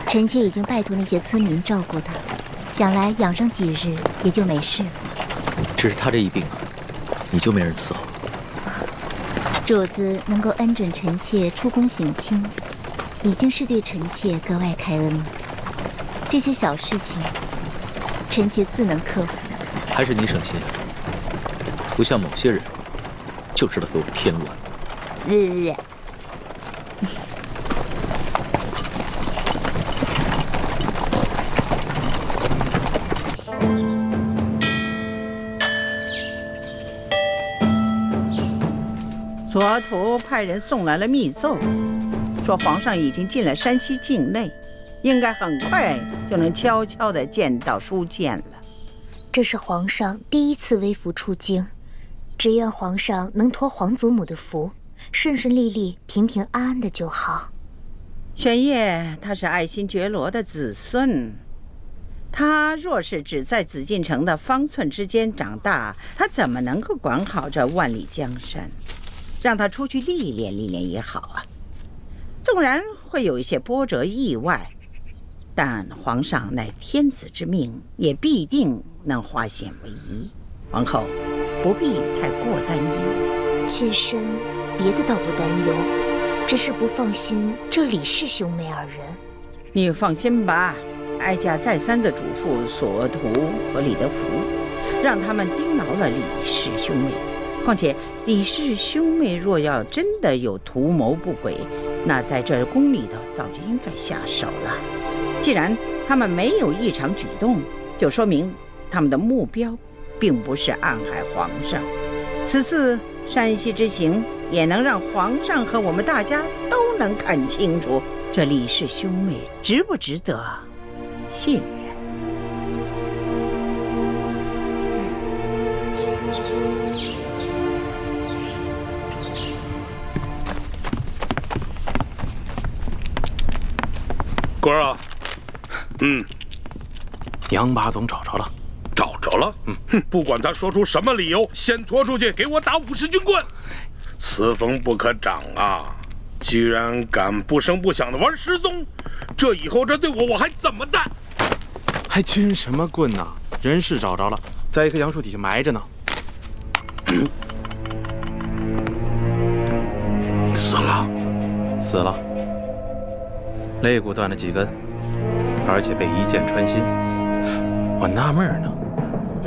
S12: 臣妾已经拜托那些村民照顾她，想来养上几日也就没事了。
S4: 只是她这一病啊，你就没人伺候。
S12: 主子能够恩准臣妾出宫省亲，已经是对臣妾格外开恩了。这些小事情，臣妾自能克服。
S4: 还是你省心，不像某些人，就知道给我添乱。
S16: 左徒派人送来了密奏，说皇上已经进了山西境内，应该很快就能悄悄地见到书剑了。
S12: 这是皇上第一次微服出京，只愿皇上能托皇祖母的福，顺顺利利、平平安安的就好。
S16: 玄烨他是爱新觉罗的子孙，他若是只在紫禁城的方寸之间长大，他怎么能够管好这万里江山？让他出去历练历练也好啊。纵然会有一些波折意外，但皇上乃天子之命，也必定能化险为夷。皇后不必太过担忧。
S12: 妾身别的倒不担忧，只是不放心这李氏兄妹二人。
S16: 你放心吧，哀家再三地嘱咐索图和李德福，让他们盯牢了李氏兄妹。况且李氏兄妹若要真的有图谋不轨，那在这宫里头早就应该下手了。既然他们没有异常举动，就说明他们的目标并不是暗害皇上。此次山西之行也能让皇上和我们大家都能看清楚，这李氏兄妹值不值得信任。
S8: 官儿啊，
S2: 杨八总找着了，
S8: 找着了。不管他说出什么理由，先拖出去给我打50军棍。此风不可长啊！居然敢不声不响的玩失踪，这以后这对我还怎么办？
S2: 还军什么棍呢？人是找着了，在一棵杨树底下埋着呢。
S8: 死了，
S2: 死了。肋骨断了几根，而且被一箭穿心。我纳闷呢，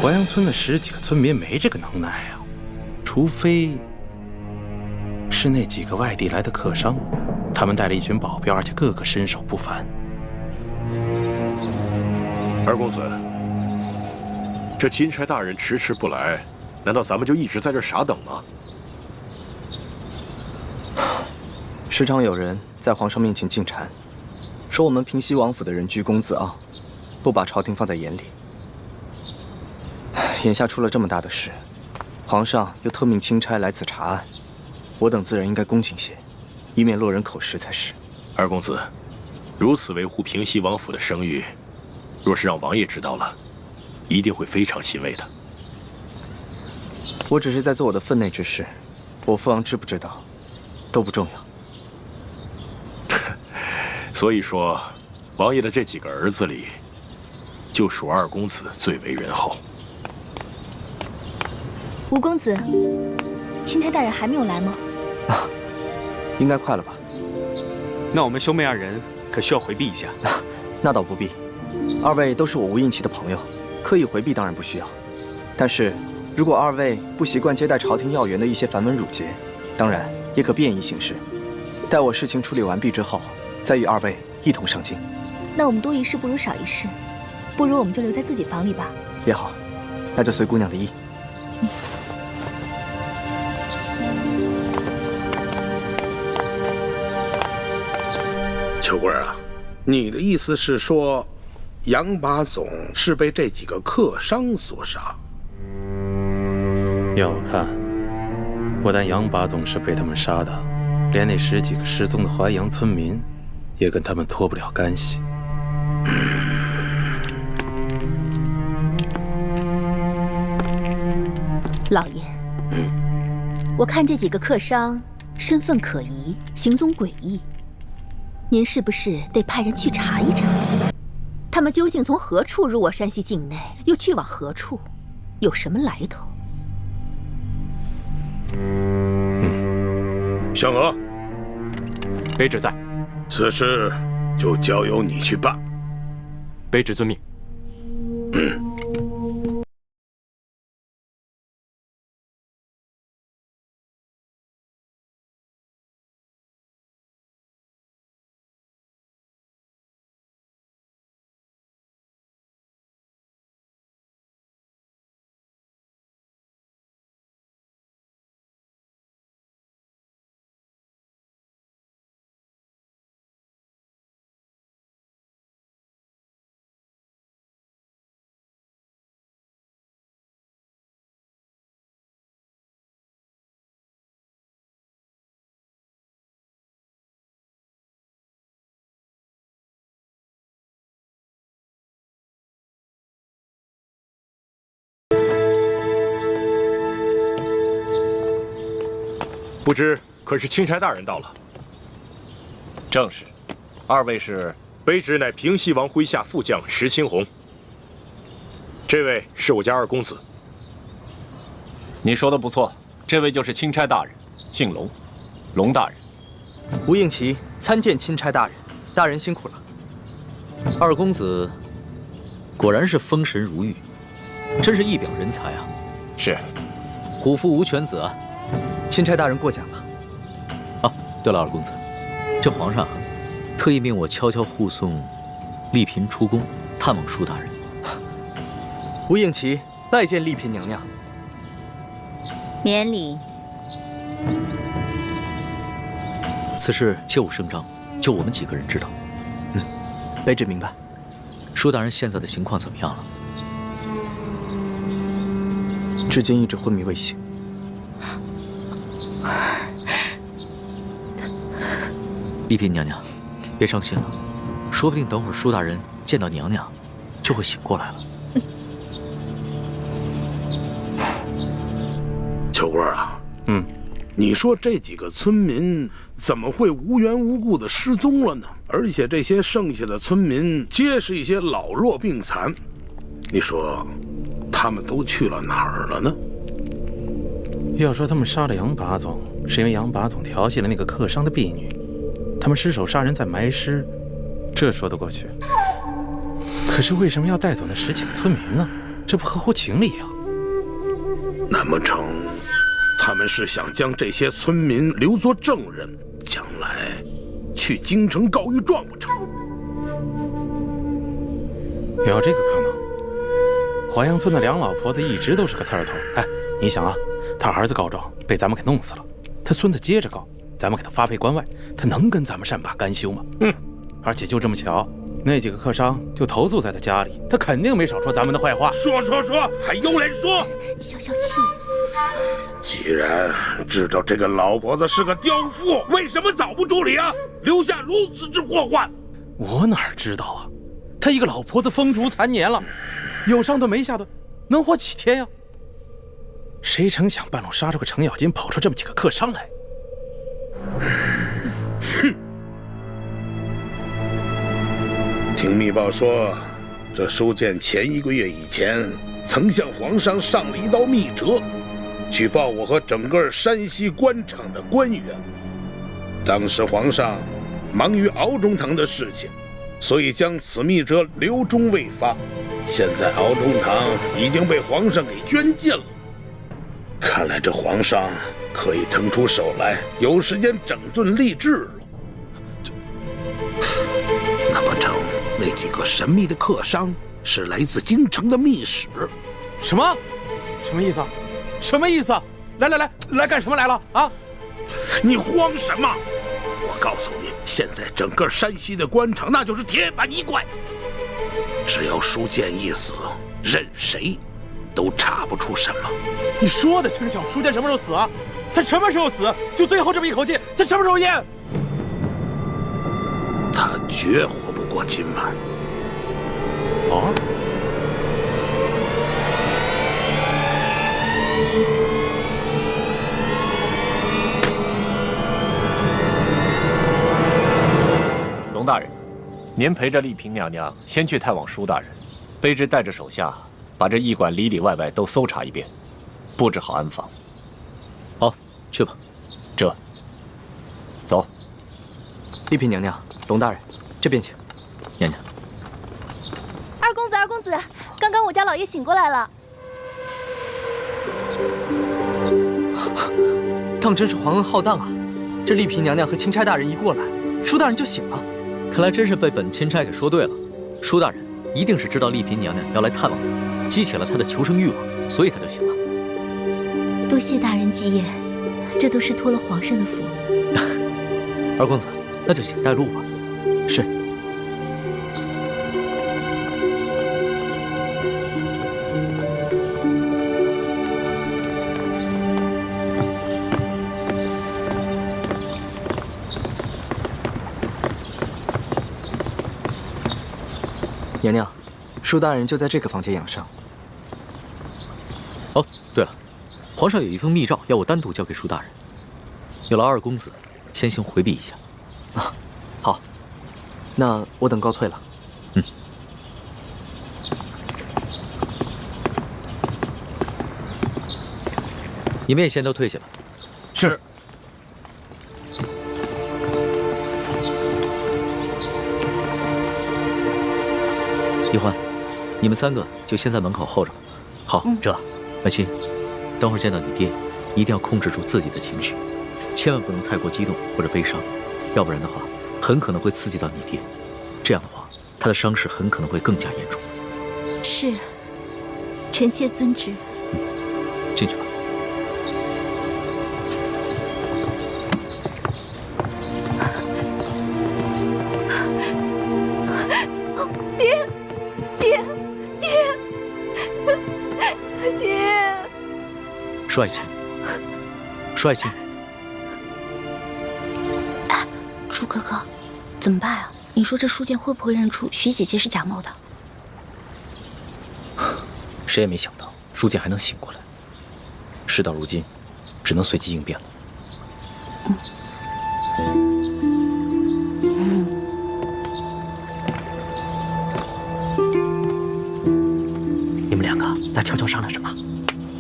S2: 淮阳村的10几个村民没这个能耐啊，除非是那几个外地来的客商，他们带了一群保镖，而且个个身手不凡。
S17: 二公子，这钦差大人迟迟不来，难道咱们就一直在这傻等吗？
S18: 时常有人在皇上面前进谗，说我们平西王府的人居功自傲，不把朝廷放在眼里。眼下出了这么大的事，皇上又特命钦差来此查案，我等自然应该恭敬些，以免落人口实才是。
S17: 二公子，如此维护平西王府的声誉，若是让王爷知道了，一定会非常欣慰的。
S18: 我只是在做我的分内之事，我父王知不知道，都不重要。
S17: 所以说，王爷的这几个儿子里，就属二公子最为人后。
S15: 吴公子，钦差大人还没有来吗？
S18: 应该快了吧？
S19: 那我们兄妹二人可需要回避一下。
S18: 那倒不必，二位都是我无应期的朋友，刻意回避当然不需要。但是，如果二位不习惯接待朝廷要员的一些繁文缛节，当然也可便宜行事。待我事情处理完毕之后，再与二位一同上京。
S15: 那我们多一事不如少一事，不如我们就留在自己房里吧。
S18: 也好，那就随姑娘的意。
S20: 秋贵啊，你的意思是说，杨把总是被这几个客商所杀？
S2: 要我看，不但杨把总是被他们杀的，连那10几个失踪的淮阳村民，也跟他们脱不了干系。
S11: 老爷，我看这几个客商身份可疑，行踪诡异，您是不是得派人去查一查，他们究竟从何处入我山西境内，又去往何处，有什么来头？
S20: 香娥，
S10: 卑职在。
S20: 此事就交由你去办。
S10: 卑职遵命。
S17: 不知可是钦差大人到了？
S10: 正是。二位是？
S17: 卑职乃平西王麾下副将石青红。这位是我家二公子。
S10: 你说的不错，这位就是钦差大人，姓龙，龙大人。
S18: 吴应奇参见钦差大人，大人辛苦了。
S4: 二公子果然是风神如玉，真是一表人才啊！
S10: 是，
S4: 虎父无犬子啊！
S18: 钦差大人过奖了。
S4: 啊，对了，二公子，这皇上特意命我悄悄护送丽嫔出宫探望舒大人。
S18: 吴应奇拜见丽嫔娘娘。
S11: 免礼。
S4: 此事切勿声张，就我们几个人知道。
S18: 卑职明白。
S4: 舒大人现在的情况怎么样了？
S18: 至今一直昏迷未醒。
S4: 丽嫔娘娘，别伤心了，说不定等会儿舒大人见到娘娘，就会醒过来了。
S20: 秋贵啊，你说这几个村民怎么会无缘无故的失踪了呢？而且这些剩下的村民皆是一些老弱病残，你说他们都去了哪儿了呢？
S2: 要说他们杀了杨把总，是因为杨把总调戏了那个客商的婢女，他们失手杀人再埋尸，这说得过去。可是为什么要带走那10几个村民呢？这不合乎情理啊！
S20: 难不成他们是想将这些村民留作证人，将来去京城告御状不成？
S2: 有这个可能。淮阳村的梁老婆子一直都是个刺儿头。哎，你想啊，他儿子告状被咱们给弄死了，他孙子接着告，咱们给他发配关外，他能跟咱们善罢甘休吗？而且就这么巧，那几个客商就投宿在他家里，他肯定没少说咱们的坏话。
S20: 说，还有脸说？
S11: 消消气。
S20: 既然知道这个老婆子是个刁妇，为什么早不处理啊？留下如此之祸患？
S2: 我哪知道啊？他一个老婆子风烛残年了，有上顿没下顿，能活几天呀？谁成想半路杀出个程咬金，跑出这么几个客商来。
S20: 听密报说，这书建前1个月以前曾向皇上上了一道密折，举报我和整个山西官场的官员。当时皇上忙于敖中堂的事情，所以将此密折留中未发。现在敖中堂已经被皇上给捐尽了，看来这皇上可以腾出手来，有时间整顿吏治了。难不成那几个神秘的客商是来自京城的密使。
S2: 什么？什么意思？什么意思？来干什么来了啊？
S20: 你慌什么？我告诉你，现在整个山西的官场那就是铁板一块，只要书建一死，任谁都查不出什么。
S2: 你说的轻巧，书建什么时候死啊？他什么时候死？就最后这么一口气，他什么时候咽？
S20: 他绝活不过今晚。
S2: 哦。
S10: 龙大人，您陪着丽嫔娘娘先去探望舒大人，卑职带着手下把这驿馆里里外外都搜查一遍，布置好安防。
S4: 好，去吧。
S10: 这，走。
S18: 丽嫔娘娘，龙大人，这边请。
S4: 娘娘，
S12: 二公子，二公子，刚刚我家老爷醒过来了。
S18: 当真是皇恩浩荡啊！这丽嫔娘娘和钦差大人一过来，舒大人就醒了。
S4: 看来真是被本钦差给说对了，舒大人一定是知道丽嫔娘娘要来探望他，激起了他的求生欲望，所以他就醒了。
S12: 多谢大人吉言，这都是托了皇上的福。
S4: 二公子，那就请带路吧。
S18: 是。娘娘，舒大人就在这个房间养伤。
S4: 哦，对了，皇上有一封密诏要我单独交给舒大人，有劳二公子先行回避一下。
S18: 啊，好，那我等告退了。
S4: 嗯。你们也先都退下吧。
S2: 是。
S4: 一欢，你们三个就先在门口候着吧。好，这婉欣，等会儿见到你爹，一定要控制住自己的情绪，千万不能太过激动或者悲伤，要不然的话，很可能会刺激到你爹。这样的话，他的伤势很可能会更加严重。
S12: 是，臣妾遵旨。
S4: 进去吧。舒爱卿，舒爱卿，
S5: 舒哥哥，怎么办啊？你说这书剑会不会认出徐姐姐是假冒的？
S1: 谁也没想到书剑还能醒过来。事到如今，只能随机应变了。
S14: 你们两个在悄悄商量什么？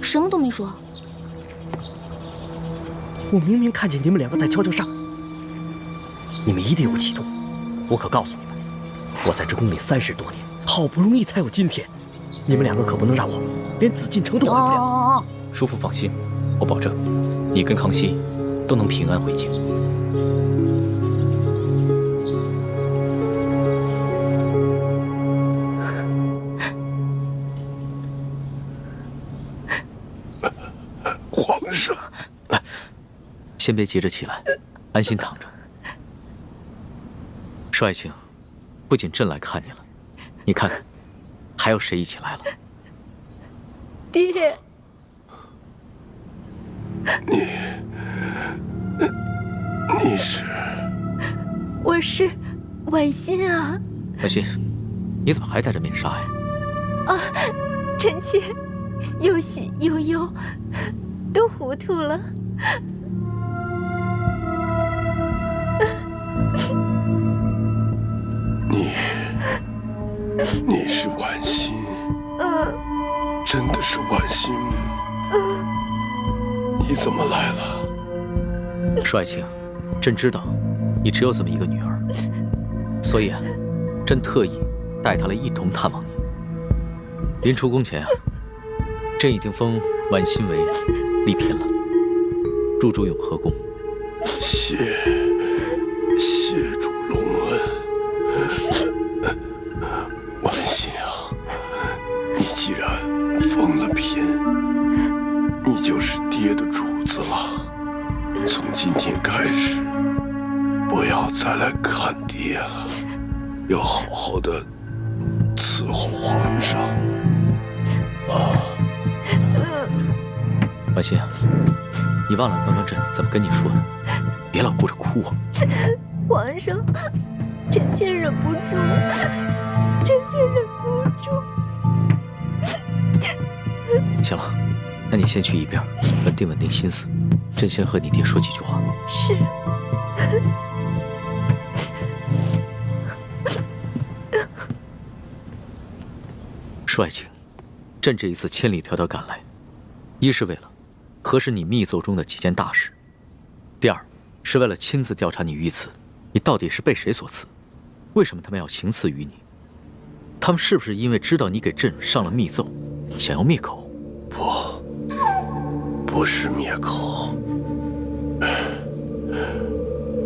S5: 什么都没说。
S14: 我明明看见你们两个在悄悄商量，你们一定有企图。我可告诉你们，我在这宫里30多年，好不容易才有今天，你们两个可不能让我连紫禁城都回不了。
S1: 叔父放心，我保证，你跟康熙都能平安回京。
S8: 皇上，
S4: 先别急着起来，安心躺着。舒爱卿，不仅朕来看你了，你看看，还有谁一起来了？
S12: 爹，
S8: 你是？
S12: 我是婉欣啊。
S4: 婉欣，你怎么还戴着面纱呀？
S12: 啊，臣妾有喜有忧，都糊涂了。
S8: 你是婉欣？真的是婉欣？你怎么来了？
S4: 舒爱卿，朕知道你只有这么一个女儿，所以啊，朕特意带她来一同探望你。临出宫前啊，朕已经封婉欣为丽嫔了，入住永和宫。
S8: 谢主隆恩。婉欣啊，要好好的伺候皇上。
S1: 婉心，你忘了刚刚朕怎么跟你说的？别老顾着哭啊！
S12: 皇上，臣妾忍不住，臣妾忍不住。
S1: 行了，那你先去一边稳定稳定心思，朕先和你爹说几句话。
S12: 是。
S1: 说爱卿，朕这一次千里迢迢赶来，一是为了核实你密奏中的几件大事，第二是为了亲自调查你遇刺，你到底是被谁所刺？为什么他们要行刺于你？他们是不是因为知道你给朕上了密奏，想要灭口？
S8: 不是灭口，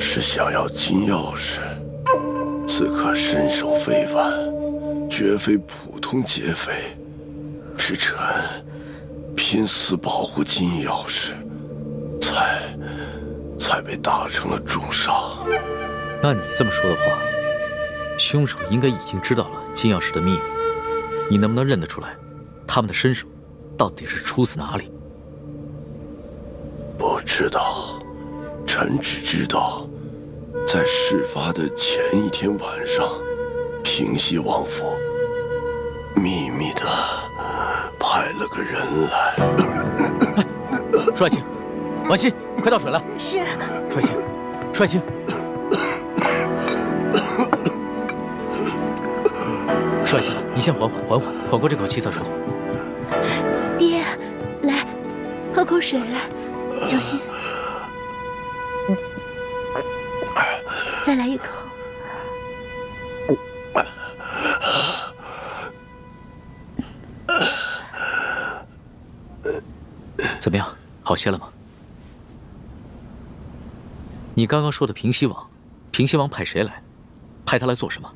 S8: 是想要金钥匙。此刻身手非凡，绝非普通劫匪，是臣拼死保护金钥匙，才被打成了重伤。
S1: 那你这么说的话，凶手应该已经知道了金钥匙的秘密。你能不能认得出来，他们的身手到底是出自哪里？
S8: 不知道，臣只知道，在事发的前一天晚上，平西王府秘密的派了个人来。
S1: 舒爱卿，婉心，快倒水了。
S12: 是。
S1: 舒爱卿，舒爱卿。舒爱卿，你先缓过这口气再说。
S12: 爹，来，喝口水来，小心。再来一口。
S1: 怎么样，好些了吗？你刚刚说的平西王，平西王派谁来？派他来做什么？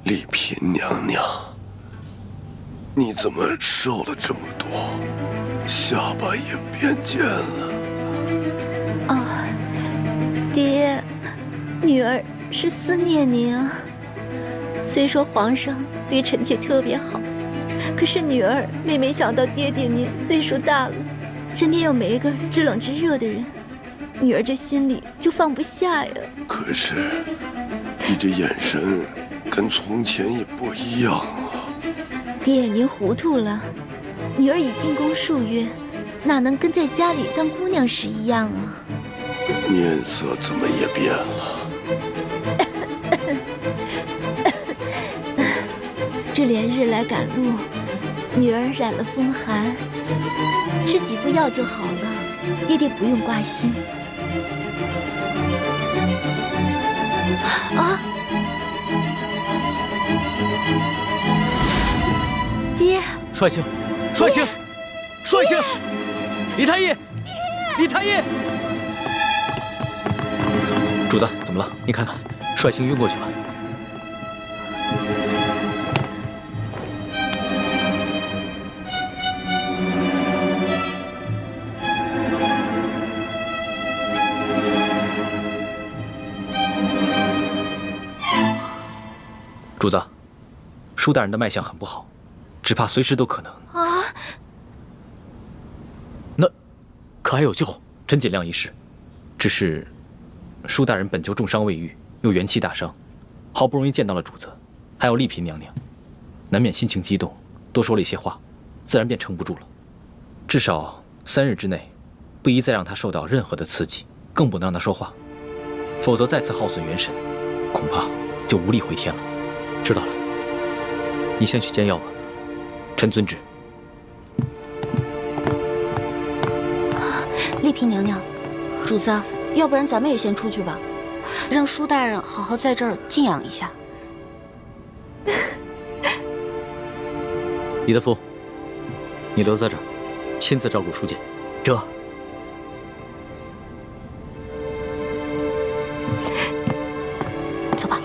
S8: 丽嫔娘娘，你怎么瘦了这么多，下巴也变尖了？
S12: 爹，女儿是思念您啊。虽说皇上对臣妾特别好，可是女儿每每想到爹爹您岁数大了，身边又没一个知冷知热的人，女儿这心里就放不下呀。
S8: 可是你这眼神跟从前也不一样啊。
S12: 爹，您糊涂了，女儿已进宫数月，哪能跟在家里当姑娘时一样啊？
S8: 面色怎么也变了？
S12: 这连日来赶路，女儿染了风寒，吃几副药就好了，爹爹不用挂心。啊！爹！
S1: 舒爱卿，舒爱卿，舒爱卿，李太医，李太医，主子怎么了？你看看，舒爱卿晕过去了。主子，舒大人的脉象很不好，只怕随时都可能。
S12: 啊！
S1: 那可还有救？朕尽量一试。只是舒大人本就重伤未愈，又元气大伤，好不容易见到了主子，还有丽嫔娘娘，难免心情激动，多说了一些话，自然便撑不住了。至少3日之内，不宜再让他受到任何的刺激，更不能让他说话，否则再次耗损元神，恐怕就无力回天了。知道了，你先去煎药吧。臣遵旨。
S5: 丽嫔娘娘，主子，要不然咱们也先出去吧，让舒大人好好在这儿静养一下。
S1: 李德福，你留在这儿，亲自照顾舒剑。
S6: 这。
S5: 走吧。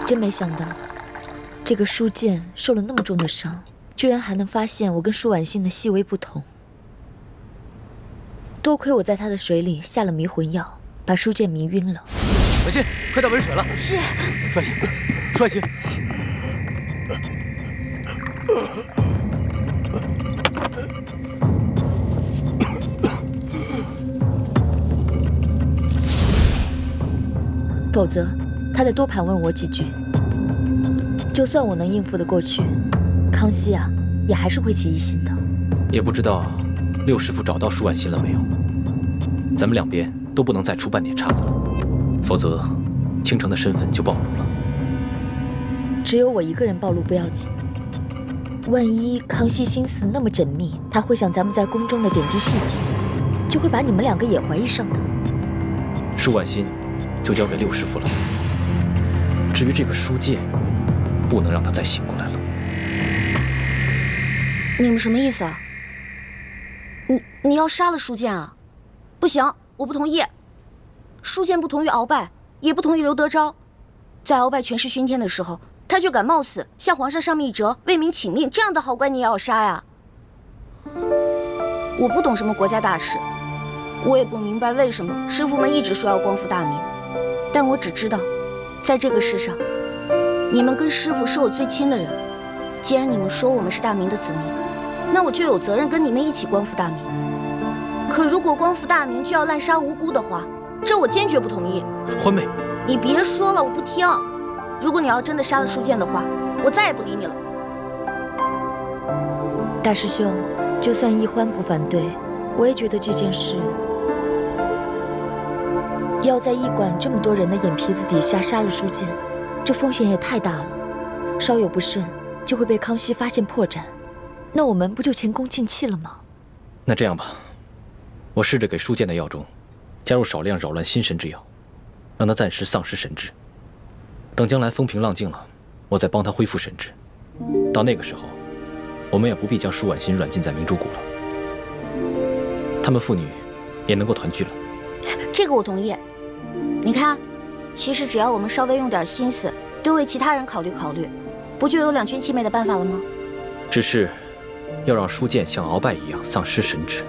S15: 真没想到，这个书剑受了那么重的伤，居然还能发现我跟舒婉欣的细微不同。多亏我在他的水里下了迷魂药，把书剑迷晕了。
S4: 婉欣，快到温水了。
S12: 是。
S4: 舒婉欣，舒婉欣。
S15: 否则，他再多盘问我几句，就算我能应付得过去，康熙啊，也还是会起疑心的。
S1: 也不知道六师傅找到舒婉欣了没有？咱们两边都不能再出半点岔子了，否则倾城的身份就暴露了。
S15: 只有我一个人暴露不要紧，万一康熙心思那么缜密，他会想咱们在宫中的点滴细节，就会把你们两个也怀疑上的。
S1: 舒婉欣就交给六师傅了。至于这个书剑，不能让他再醒过来了。
S5: 你们什么意思啊？你要杀了书剑啊？不行，我不同意。书剑不同于鳌拜，也不同于刘德昭。在鳌拜权势熏天的时候，他却敢冒死向皇上上密折，为民请命，这样的好官你也要杀呀？我不懂什么国家大事，我也不明白为什么师傅们一直说要光复大明，但我只知道，在这个世上，你们跟师傅是我最亲的人。既然你们说我们是大明的子民，那我就有责任跟你们一起光复大明。可如果光复大明就要滥杀无辜的话，这我坚决不同意。
S4: 欢妹，
S5: 你别说了，我不听。如果你要真的杀了书剑的话，我再也不理你了。
S15: 大师兄，就算易欢不反对，我也觉得这件事要在驿馆这么多人的眼皮子底下杀了书剑，这风险也太大了。稍有不慎，就会被康熙发现破绽，那我们不就前功尽弃了吗？
S1: 那这样吧，我试着给书剑的药中加入少量扰乱心神之药，让他暂时丧失神智。等将来风平浪静了，我再帮他恢复神智。到那个时候，我们也不必将舒婉欣软禁在明珠谷了，他们父女也能够团聚了。
S5: 这个我同意。你看，其实只要我们稍微用点心思，多为其他人考虑考虑，不就有两全其美的办法了吗？
S1: 只是要让书剑像鳌拜一样丧失神智，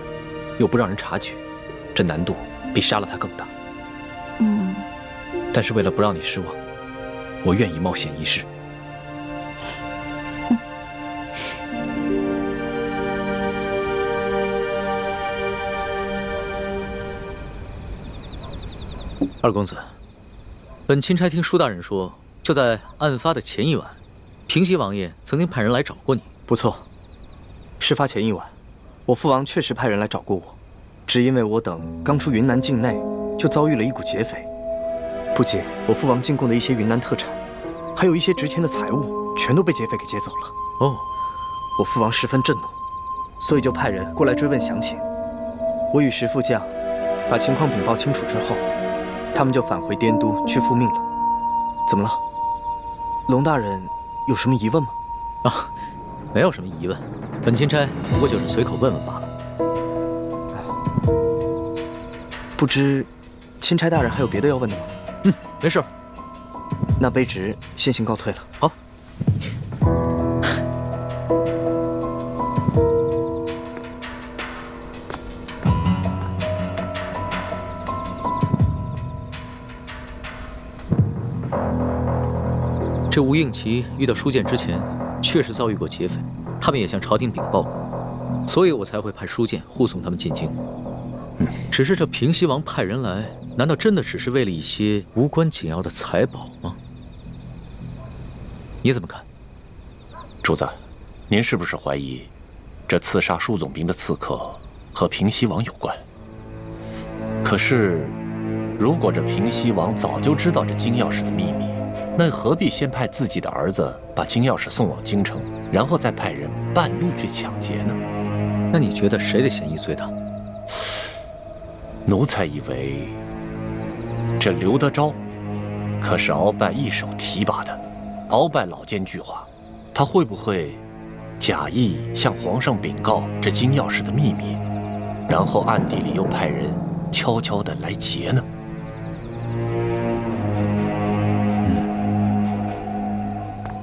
S1: 又不让人察觉，这难度比杀了他更大。但是为了不让你失望，我愿意冒险一试。
S4: 二公子，本钦差听舒大人说，就在案发的前一晚，平西王爷曾经派人来找过你。
S18: 不错，事发前一晚，我父王确实派人来找过我，只因为我等刚出云南境内，就遭遇了一股劫匪。不仅我父王进贡的一些云南特产，还有一些值钱的财物，全都被劫匪给劫走了。
S4: 哦，
S18: 我父王十分震怒，所以就派人过来追问详情。我与石副将把情况禀报清楚之后，他们就返回滇都去复命了。怎么了？龙大人有什么疑问吗？
S4: 啊，没有什么疑问，本钦差不过就是随口问问罢了。
S18: 不知钦差大人还有别的要问的吗？
S4: 没事。
S18: 那卑职先行告退了。
S4: 好。这吴应奇遇到书剑之前，确实遭遇过劫匪，他们也向朝廷禀报过，所以我才会派书剑护送他们进京。只是这平西王派人来，难道真的只是为了一些无关紧要的财宝吗？你怎么看？
S10: 主子，您是不是怀疑这刺杀舒总兵的刺客和平西王有关？可是，如果这平西王早就知道这金钥匙的秘密，那何必先派自己的儿子把金钥匙送往京城，然后再派人半路去抢劫呢？
S4: 那你觉得谁的嫌疑最大？
S10: 奴才以为，这刘德昭可是鳌拜一手提拔的，鳌拜老奸巨猾，他会不会假意向皇上禀告这金钥匙的秘密，然后暗地里又派人悄悄地来劫呢？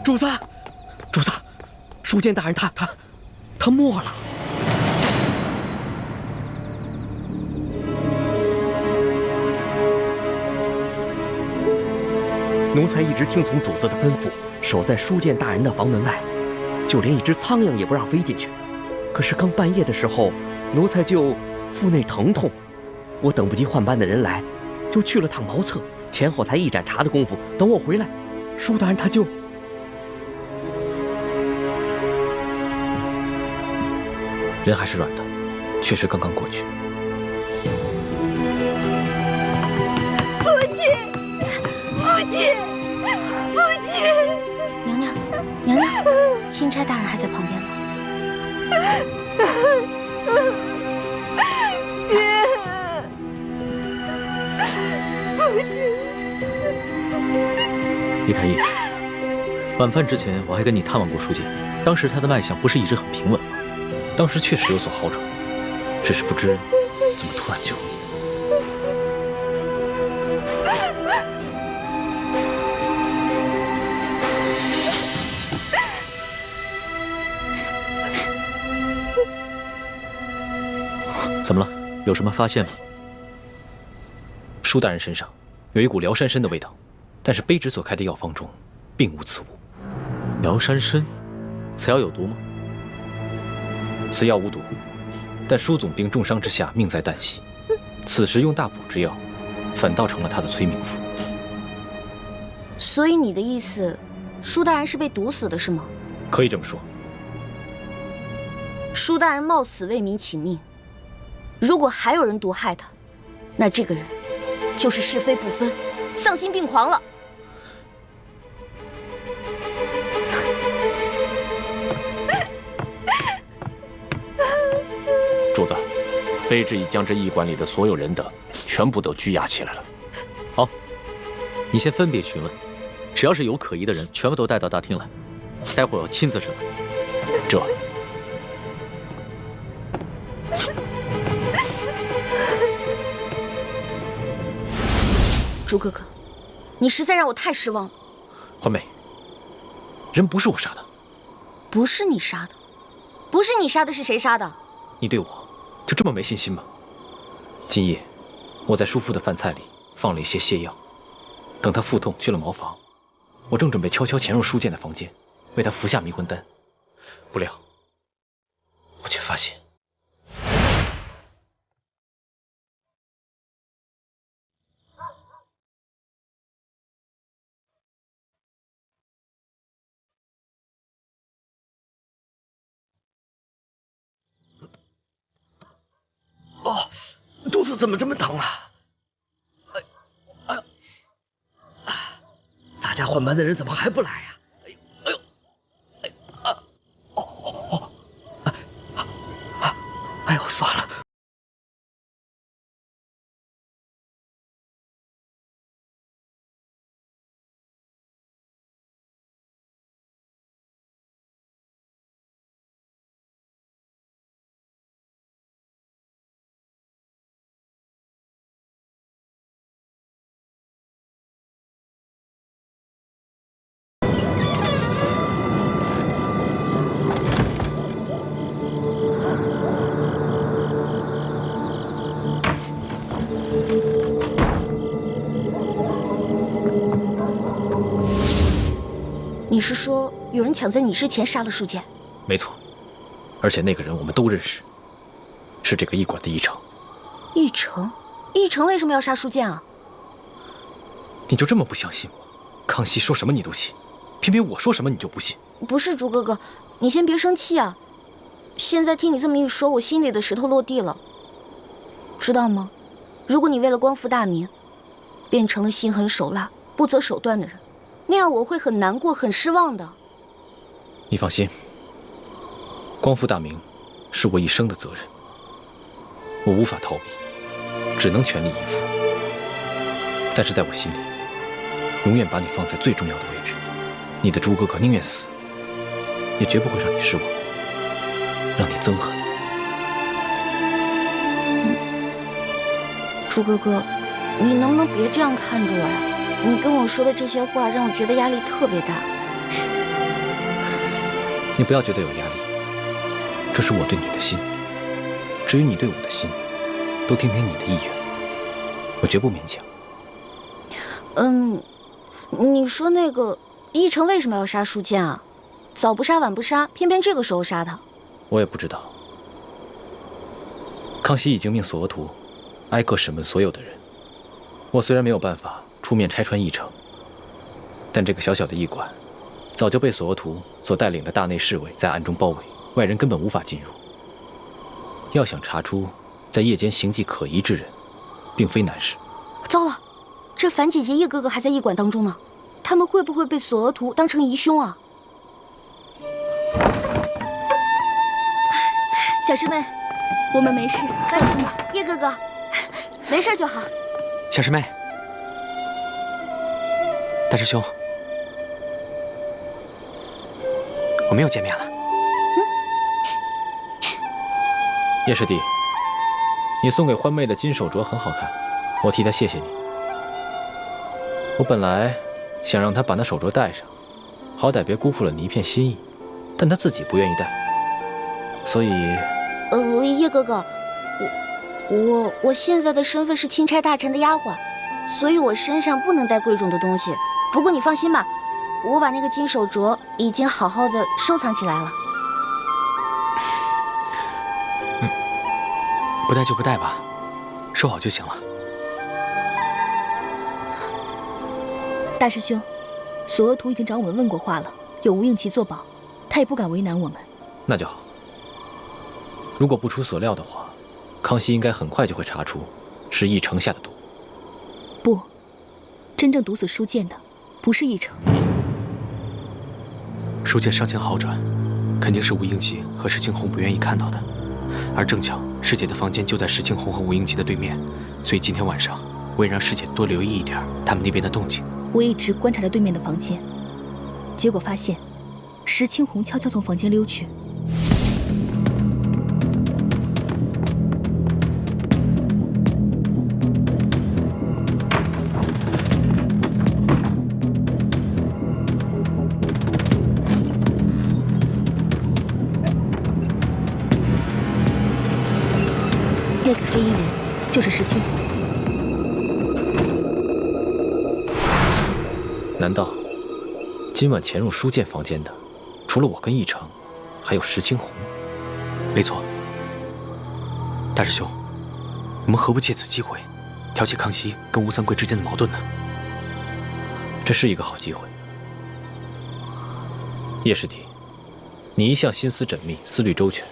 S14: 主子，主子，书监大人他没了。奴才一直听从主子的吩咐，守在书监大人的房门外，就连一只苍蝇也不让飞进去。可是刚半夜的时候，奴才就腹内疼痛，我等不及换班的人来，就去了趟茅厕，前后才一盏茶的功夫。等我回来，舒大人他就……
S1: 人还是软的，确实刚刚过去。
S5: 父亲，父亲，父亲！娘娘，娘娘，钦差大人还在旁边呢。
S9: 爹，父亲。
S4: 李太医，晚饭之前我还跟你探望过书监，当时他的脉象不是一直很平稳，
S1: 当时确实有所好转，只是不知怎么突然就……
S4: 怎么了？有什么发现吗？
S1: 舒大人身上有一股辽山参的味道，但是卑职所开的药方中并无此物。
S4: 辽山参，此药有毒吗？
S1: 此药无毒，但舒总兵重伤之下命在旦夕，此时用大补之药，反倒成了他的催命符。
S5: 所以你的意思，舒大人是被毒死的，是吗？
S1: 可以这么说。
S5: 舒大人冒死为民请命，如果还有人毒害他，那这个人就是是非不分、丧心病狂了。
S10: 主子，卑职已将这驿馆里的所有人等全部都拘押起来了。
S4: 好，你先分别询问，只要是有可疑的人，全部都带到大厅来，待会儿我亲自审问。
S10: 这。
S5: 朱哥哥，你实在让我太失望了。
S1: 欢梅，人不是我杀的。
S5: 不是你杀的，不是你杀的，是谁杀的？
S1: 你对我就这么没信心吗？今夜我在叔父的饭菜里放了一些泻药，等他腹痛去了茅房，我正准备悄悄潜入书监的房间，为他服下迷魂丹，不料我却发现。
S14: 哦，肚子怎么这么疼啊？哎呦，大家换班的人怎么还不来呀？哎呦，算了。
S5: 你是说有人抢在你之前杀了书监？
S1: 没错，而且那个人我们都认识，是这个驿馆的驿丞。
S5: 驿丞？驿丞为什么要杀书监啊？
S1: 你就这么不相信我？康熙说什么你都信，偏偏我说什么你就不信。
S5: 不是朱哥哥，你先别生气啊。现在听你这么一说，我心里的石头落地了。知道吗？如果你为了光复大明，变成了心狠手辣、不择手段的人，那样我会很难过、很失望的。
S1: 你放心，光复大明是我一生的责任，我无法逃避，只能全力以赴。但是在我心里，永远把你放在最重要的位置。你的朱哥哥宁愿死，也绝不会让你失望，让你憎恨。
S5: 朱哥哥，你能不能别这样看着我呀？你跟我说的这些话让我觉得压力特别大。
S1: 你不要觉得有压力，这是我对你的心。至于你对我的心，都听听你的意愿，我绝不勉强。
S5: 你说那个奕成为什么要杀舒剑啊？早不杀晚不杀，偏偏这个时候杀他。
S1: 我也不知道。康熙已经命索额图挨个审问所有的人。我虽然没有办法出面拆穿奕成，但这个小小的驿馆，早就被索额图所带领的大内侍卫在暗中包围，外人根本无法进入。要想查出在夜间行迹可疑之人，并非难事。
S5: 糟了，这樊姐姐叶哥哥还在驿馆当中呢，他们会不会被索额图当成疑凶啊？
S12: 小师妹，我们没事，放心吧。
S5: 叶哥哥，没事就好。
S19: 小师妹，大师兄，我们又见面了。
S1: 叶师弟，你送给欢妹的金手镯很好看，我替她谢谢你。我本来想让她把那手镯戴上，好歹别辜负了你一片心意，但她自己不愿意戴，所以……
S5: 叶哥哥，我现在的身份是钦差大臣的丫鬟，所以我身上不能带贵重的东西。不过你放心吧，我把那个金手镯已经好好的收藏起来了。
S19: 不带就不带吧，收好就行了。
S12: 大师兄，索额图已经找我们问过话了，有吴应奇作保，他也不敢为难我们。
S1: 那就好。如果不出所料的话，康熙应该很快就会查出是奕成下的毒。
S12: 不，真正毒死舒剑的不是奕成。
S19: 舒剑伤情好转，肯定是吴应奇和石青红不愿意看到的。而正巧师姐的房间就在石青红和吴应奇的对面，所以今天晚上我也让师姐多留意一点他们那边的动静。
S12: 我一直观察着对面的房间，结果发现石青红悄悄从房间溜去。那个黑衣人就是石青红。
S1: 难道今晚潜入舒剑房间的，除了我跟奕成，还有石青红？
S19: 没错。大师兄，我们何不借此机会，挑起康熙跟吴三桂之间的矛盾呢？
S1: 这是一个好机会。叶师弟，你一向心思缜密，思虑周全，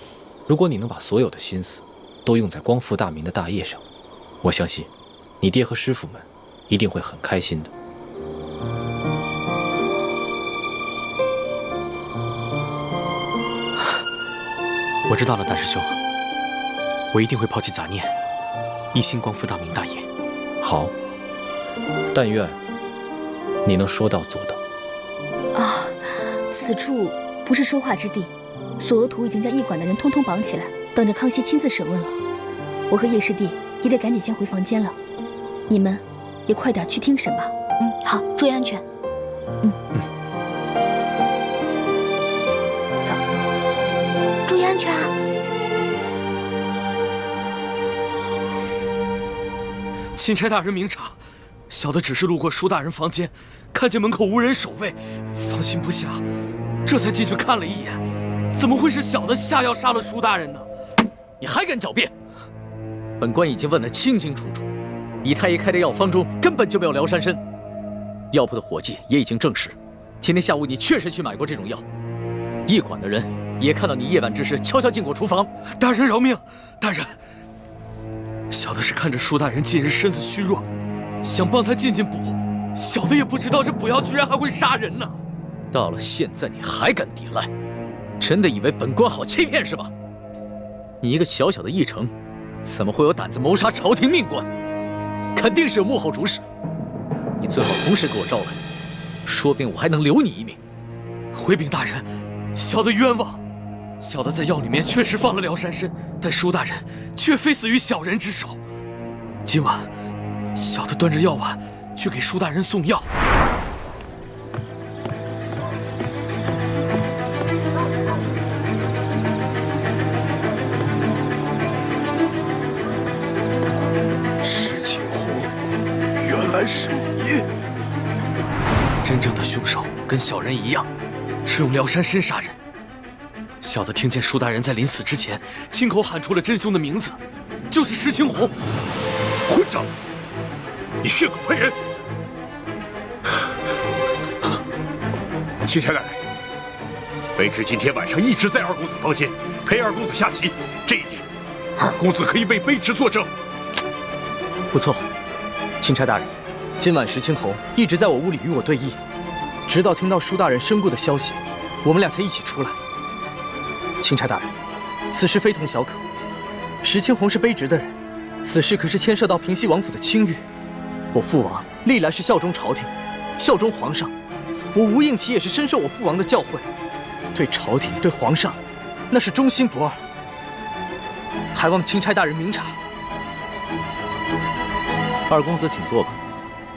S1: 如果你能把所有的心思都用在光复大明的大业上，我相信你爹和师傅们一定会很开心的。
S19: 我知道了，大师兄，我一定会抛弃杂念，一心光复大明大业。
S1: 好，但愿你能说到做到。
S12: 啊，此处不是说话之地。索额图已经将驿馆的人通通绑起来，等着康熙亲自审问了。我和叶师弟也得赶紧先回房间了，你们也快点去听审吧。
S5: 好，注意安全。
S12: 走，
S5: 注意安全啊！
S8: 钦差大人明察，小的只是路过舒大人房间，看见门口无人守卫，放心不下，这才进去看了一眼。怎么会是小的下药杀了舒大人呢？
S4: 你还敢狡辩？本官已经问得清清楚楚，李太医开的药方中根本就没有辽山参。药铺的伙计也已经证实，今天下午你确实去买过这种药。驿馆的人也看到你夜半之时悄悄进过厨房。
S8: 大人饶命！大人，小的是看着舒大人近日身子虚弱，想帮他进补，小的也不知道这补药居然还会杀人呢。
S4: 到了现在你还敢抵赖，真的以为本官好欺骗是吧？你一个小小的驿丞，怎么会有胆子谋杀朝廷命官？肯定是有幕后主使。你最好从实给我招来，说不定我还能留你一命。
S8: 回禀大人，小的冤枉。小的在药里面确实放了辽山参，但舒大人却非死于小人之手。今晚，小的端着药碗去给舒大人送药。
S19: 跟小人一样，是用辽山参杀人。小的听见舒大人在临死之前亲口喊出了真凶的名字，就是石青红。
S17: 混账！你血口喷人！钦差大人，卑职今天晚上一直在二公子房间陪二公子下棋，这一点，二公子可以为卑职作证。
S18: 不错，钦差大人，今晚石青红一直在我屋里与我对弈，直到听到舒大人身故的消息，我们俩才一起出来。钦差大人，此事非同小可。石青红是卑职的人，此事可是牵涉到平西王府的清誉。我父王历来是效忠朝廷，效忠皇上。我吴应奇也是深受我父王的教诲，对朝廷对皇上，那是忠心不二。还望钦差大人明察。
S4: 二公子请坐吧，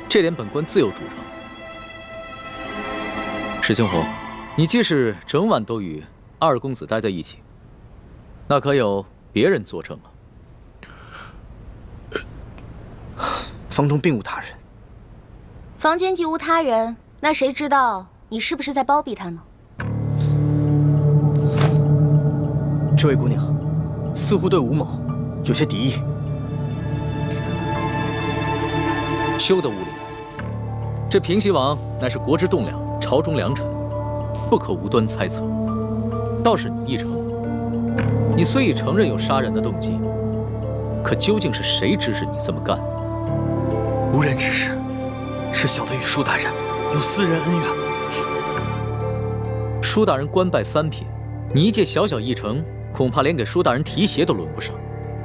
S4: 这点本官自有主张。石青红，你既是整晚都与二公子待在一起，那可有别人作证
S18: 啊？房中并无他人。
S5: 房间既无他人，那谁知道你是不是在包庇他呢？
S18: 这位姑娘，似乎对吴某有些敌意。
S4: 休得无礼！这平西王乃是国之栋梁，朝中良臣，不可无端猜测。倒是你奕成，你虽已承认有杀人的动机，可究竟是谁指使你这么干？
S19: 无人指使，是小的与舒大人有私人恩怨。
S4: 舒大人官拜三品，你一介小小议程，恐怕连给舒大人提鞋都轮不上，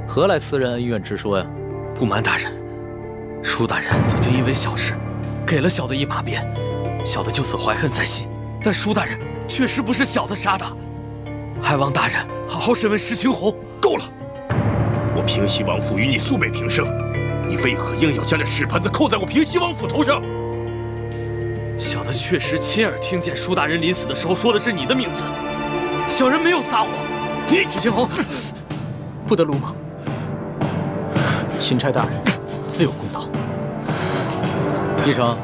S4: 何来私人恩怨之说呀？
S19: 不瞒大人，舒大人曾经因为小事给了小的一马鞭，小的就此怀恨在心。但舒大人确实不是小的杀的，还望大人好好审问石青红。
S17: 够了！我平西王府与你素昧平生，你为何硬要将这屎盆子扣在我平西王府头上？
S19: 小的确实亲耳听见舒大人临死的时候说的是你的名字，小人没有撒谎。
S18: 你石青红，不得鲁莽。钦差大人自有公道。
S4: 奕成，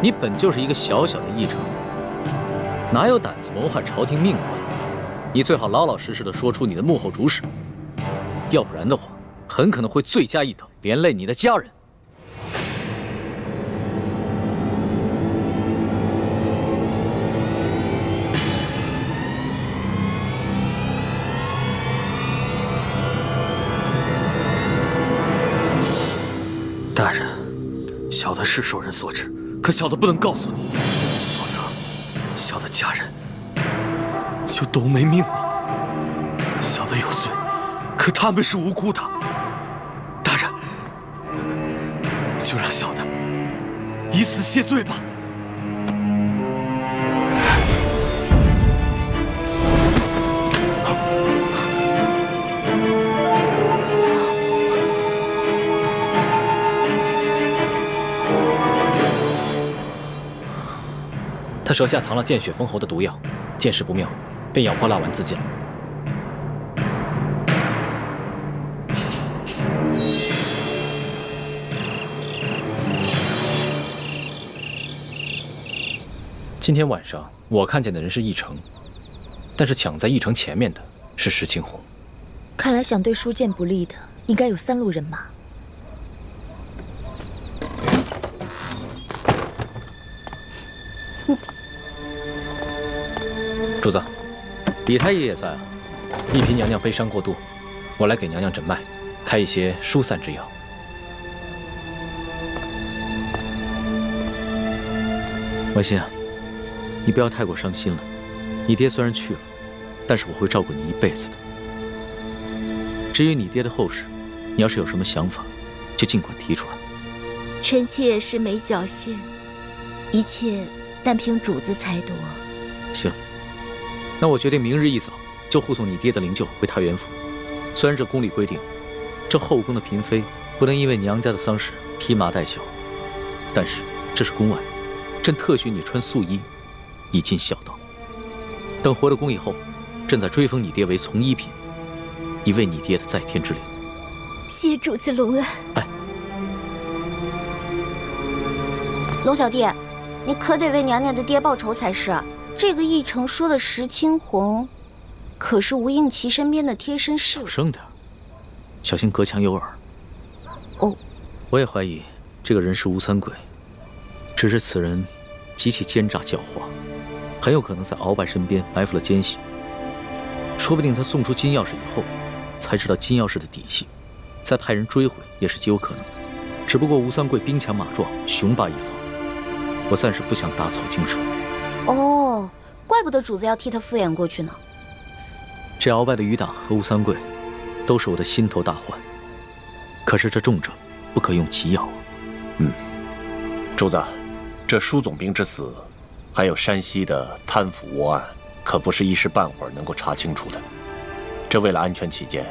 S4: 你本就是一个小小的议程，哪有胆子谋害朝廷命官？你最好老老实实的说出你的幕后主使，要不然的话，很可能会罪加一等，连累你的家人。
S19: 大人，小的是受人所指，可小的不能告诉你，否则小的家人就都没命了。小的有罪，可他们是无辜的。大人，就让小的以死谢罪吧。
S1: 他舌下藏了见血封喉的毒药，见势不妙，便咬破蜡丸自尽了。今天晚上我看见的人是奕成，但是抢在奕成前面的是石青红。
S15: 看来想对舒剑不利的，应该有3路人马。
S1: 主子，
S4: 李太医也在啊。
S1: 一嫔娘娘悲伤过度，我来给娘娘诊脉，开一些疏散之药。
S4: 婉心啊，你不要太过伤心了。你爹虽然去了，但是我会照顾你一辈子的。至于你爹的后事，你要是有什么想法，就尽管提出来。
S12: 臣妾是没侥幸，一切但凭主子裁夺。
S4: 行。那我决定明日一早就护送你爹的灵柩回太原府。虽然这宫里规定，这后宫的嫔妃不能因为娘家的丧事披麻戴孝，但是这是宫外，朕特许你穿素衣，以尽孝道。等回了宫以后，朕再追封你爹为从一品，以慰你爹的在天之灵。
S12: 谢主子隆恩。
S5: 龙小弟，你可得为娘娘的爹报仇才是。这个义成说的石青红，可是吴应琪身边的贴身侍卫。
S4: 小声点，小心隔墙有耳。
S5: 哦，
S4: 我也怀疑这个人是吴三桂，只是此人极其奸诈狡猾，很有可能在鳌拜身边埋伏了奸细。说不定他送出金钥匙以后，才知道金钥匙的底细，再派人追回也是极有可能的。只不过吴三桂兵强马壮，雄霸一方，我暂时不想打草惊蛇。
S5: 哦，怪不得主子要替他敷衍过去呢。
S4: 这鳌拜的余党和吴三桂，都是我的心头大患。可是这重症不可用奇药啊。
S10: 主子，这舒总兵之死，还有山西的贪腐窝案，可不是一时半会儿能够查清楚的。这为了安全起见，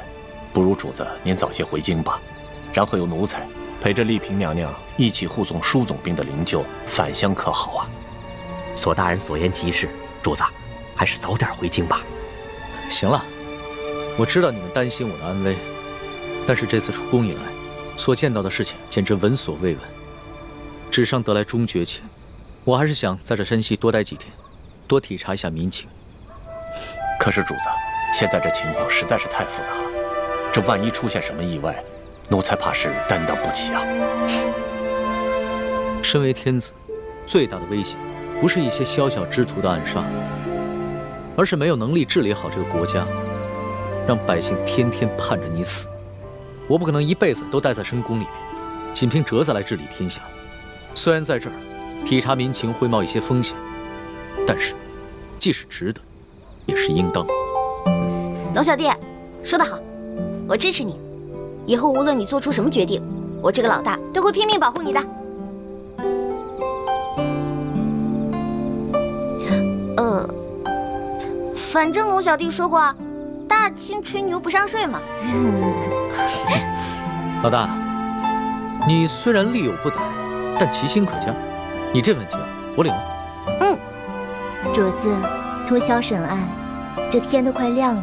S10: 不如主子您早些回京吧，然后由奴才陪着丽嫔娘娘一起护送舒总兵的灵柩返乡，可好啊？
S14: 索大人所言极是，主子，还是早点回京吧。
S4: 行了，我知道你们担心我的安危，但是这次出宫以来，所见到的事情简直闻所未闻。纸上得来终觉浅，我还是想在这山西多待几天，多体察一下民情。
S10: 可是主子，现在这情况实在是太复杂了，这万一出现什么意外，奴才怕是担当不起啊。
S4: 身为天子，最大的威胁不是一些宵小之徒的暗杀，而是没有能力治理好这个国家，让百姓天天盼着你死。我不可能一辈子都待在深宫里面，仅凭折子来治理天下。虽然在这儿体察民情会冒一些风险，但是既是值得，也是应当。
S5: 龙小弟，说得好，我支持你。以后无论你做出什么决定，我这个老大都会拼命保护你的。反正龙小弟说过，大清吹牛不上税嘛。
S4: 老大，你虽然力有不逮，但其心可嘉。你这份情，我领了。
S12: 主子，通宵审案，这天都快亮了，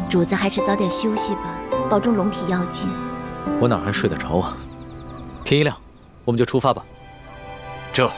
S12: 主子还是早点休息吧，保重龙体要紧。
S4: 我哪还睡得着啊？天一亮，我们就出发吧。
S10: 这。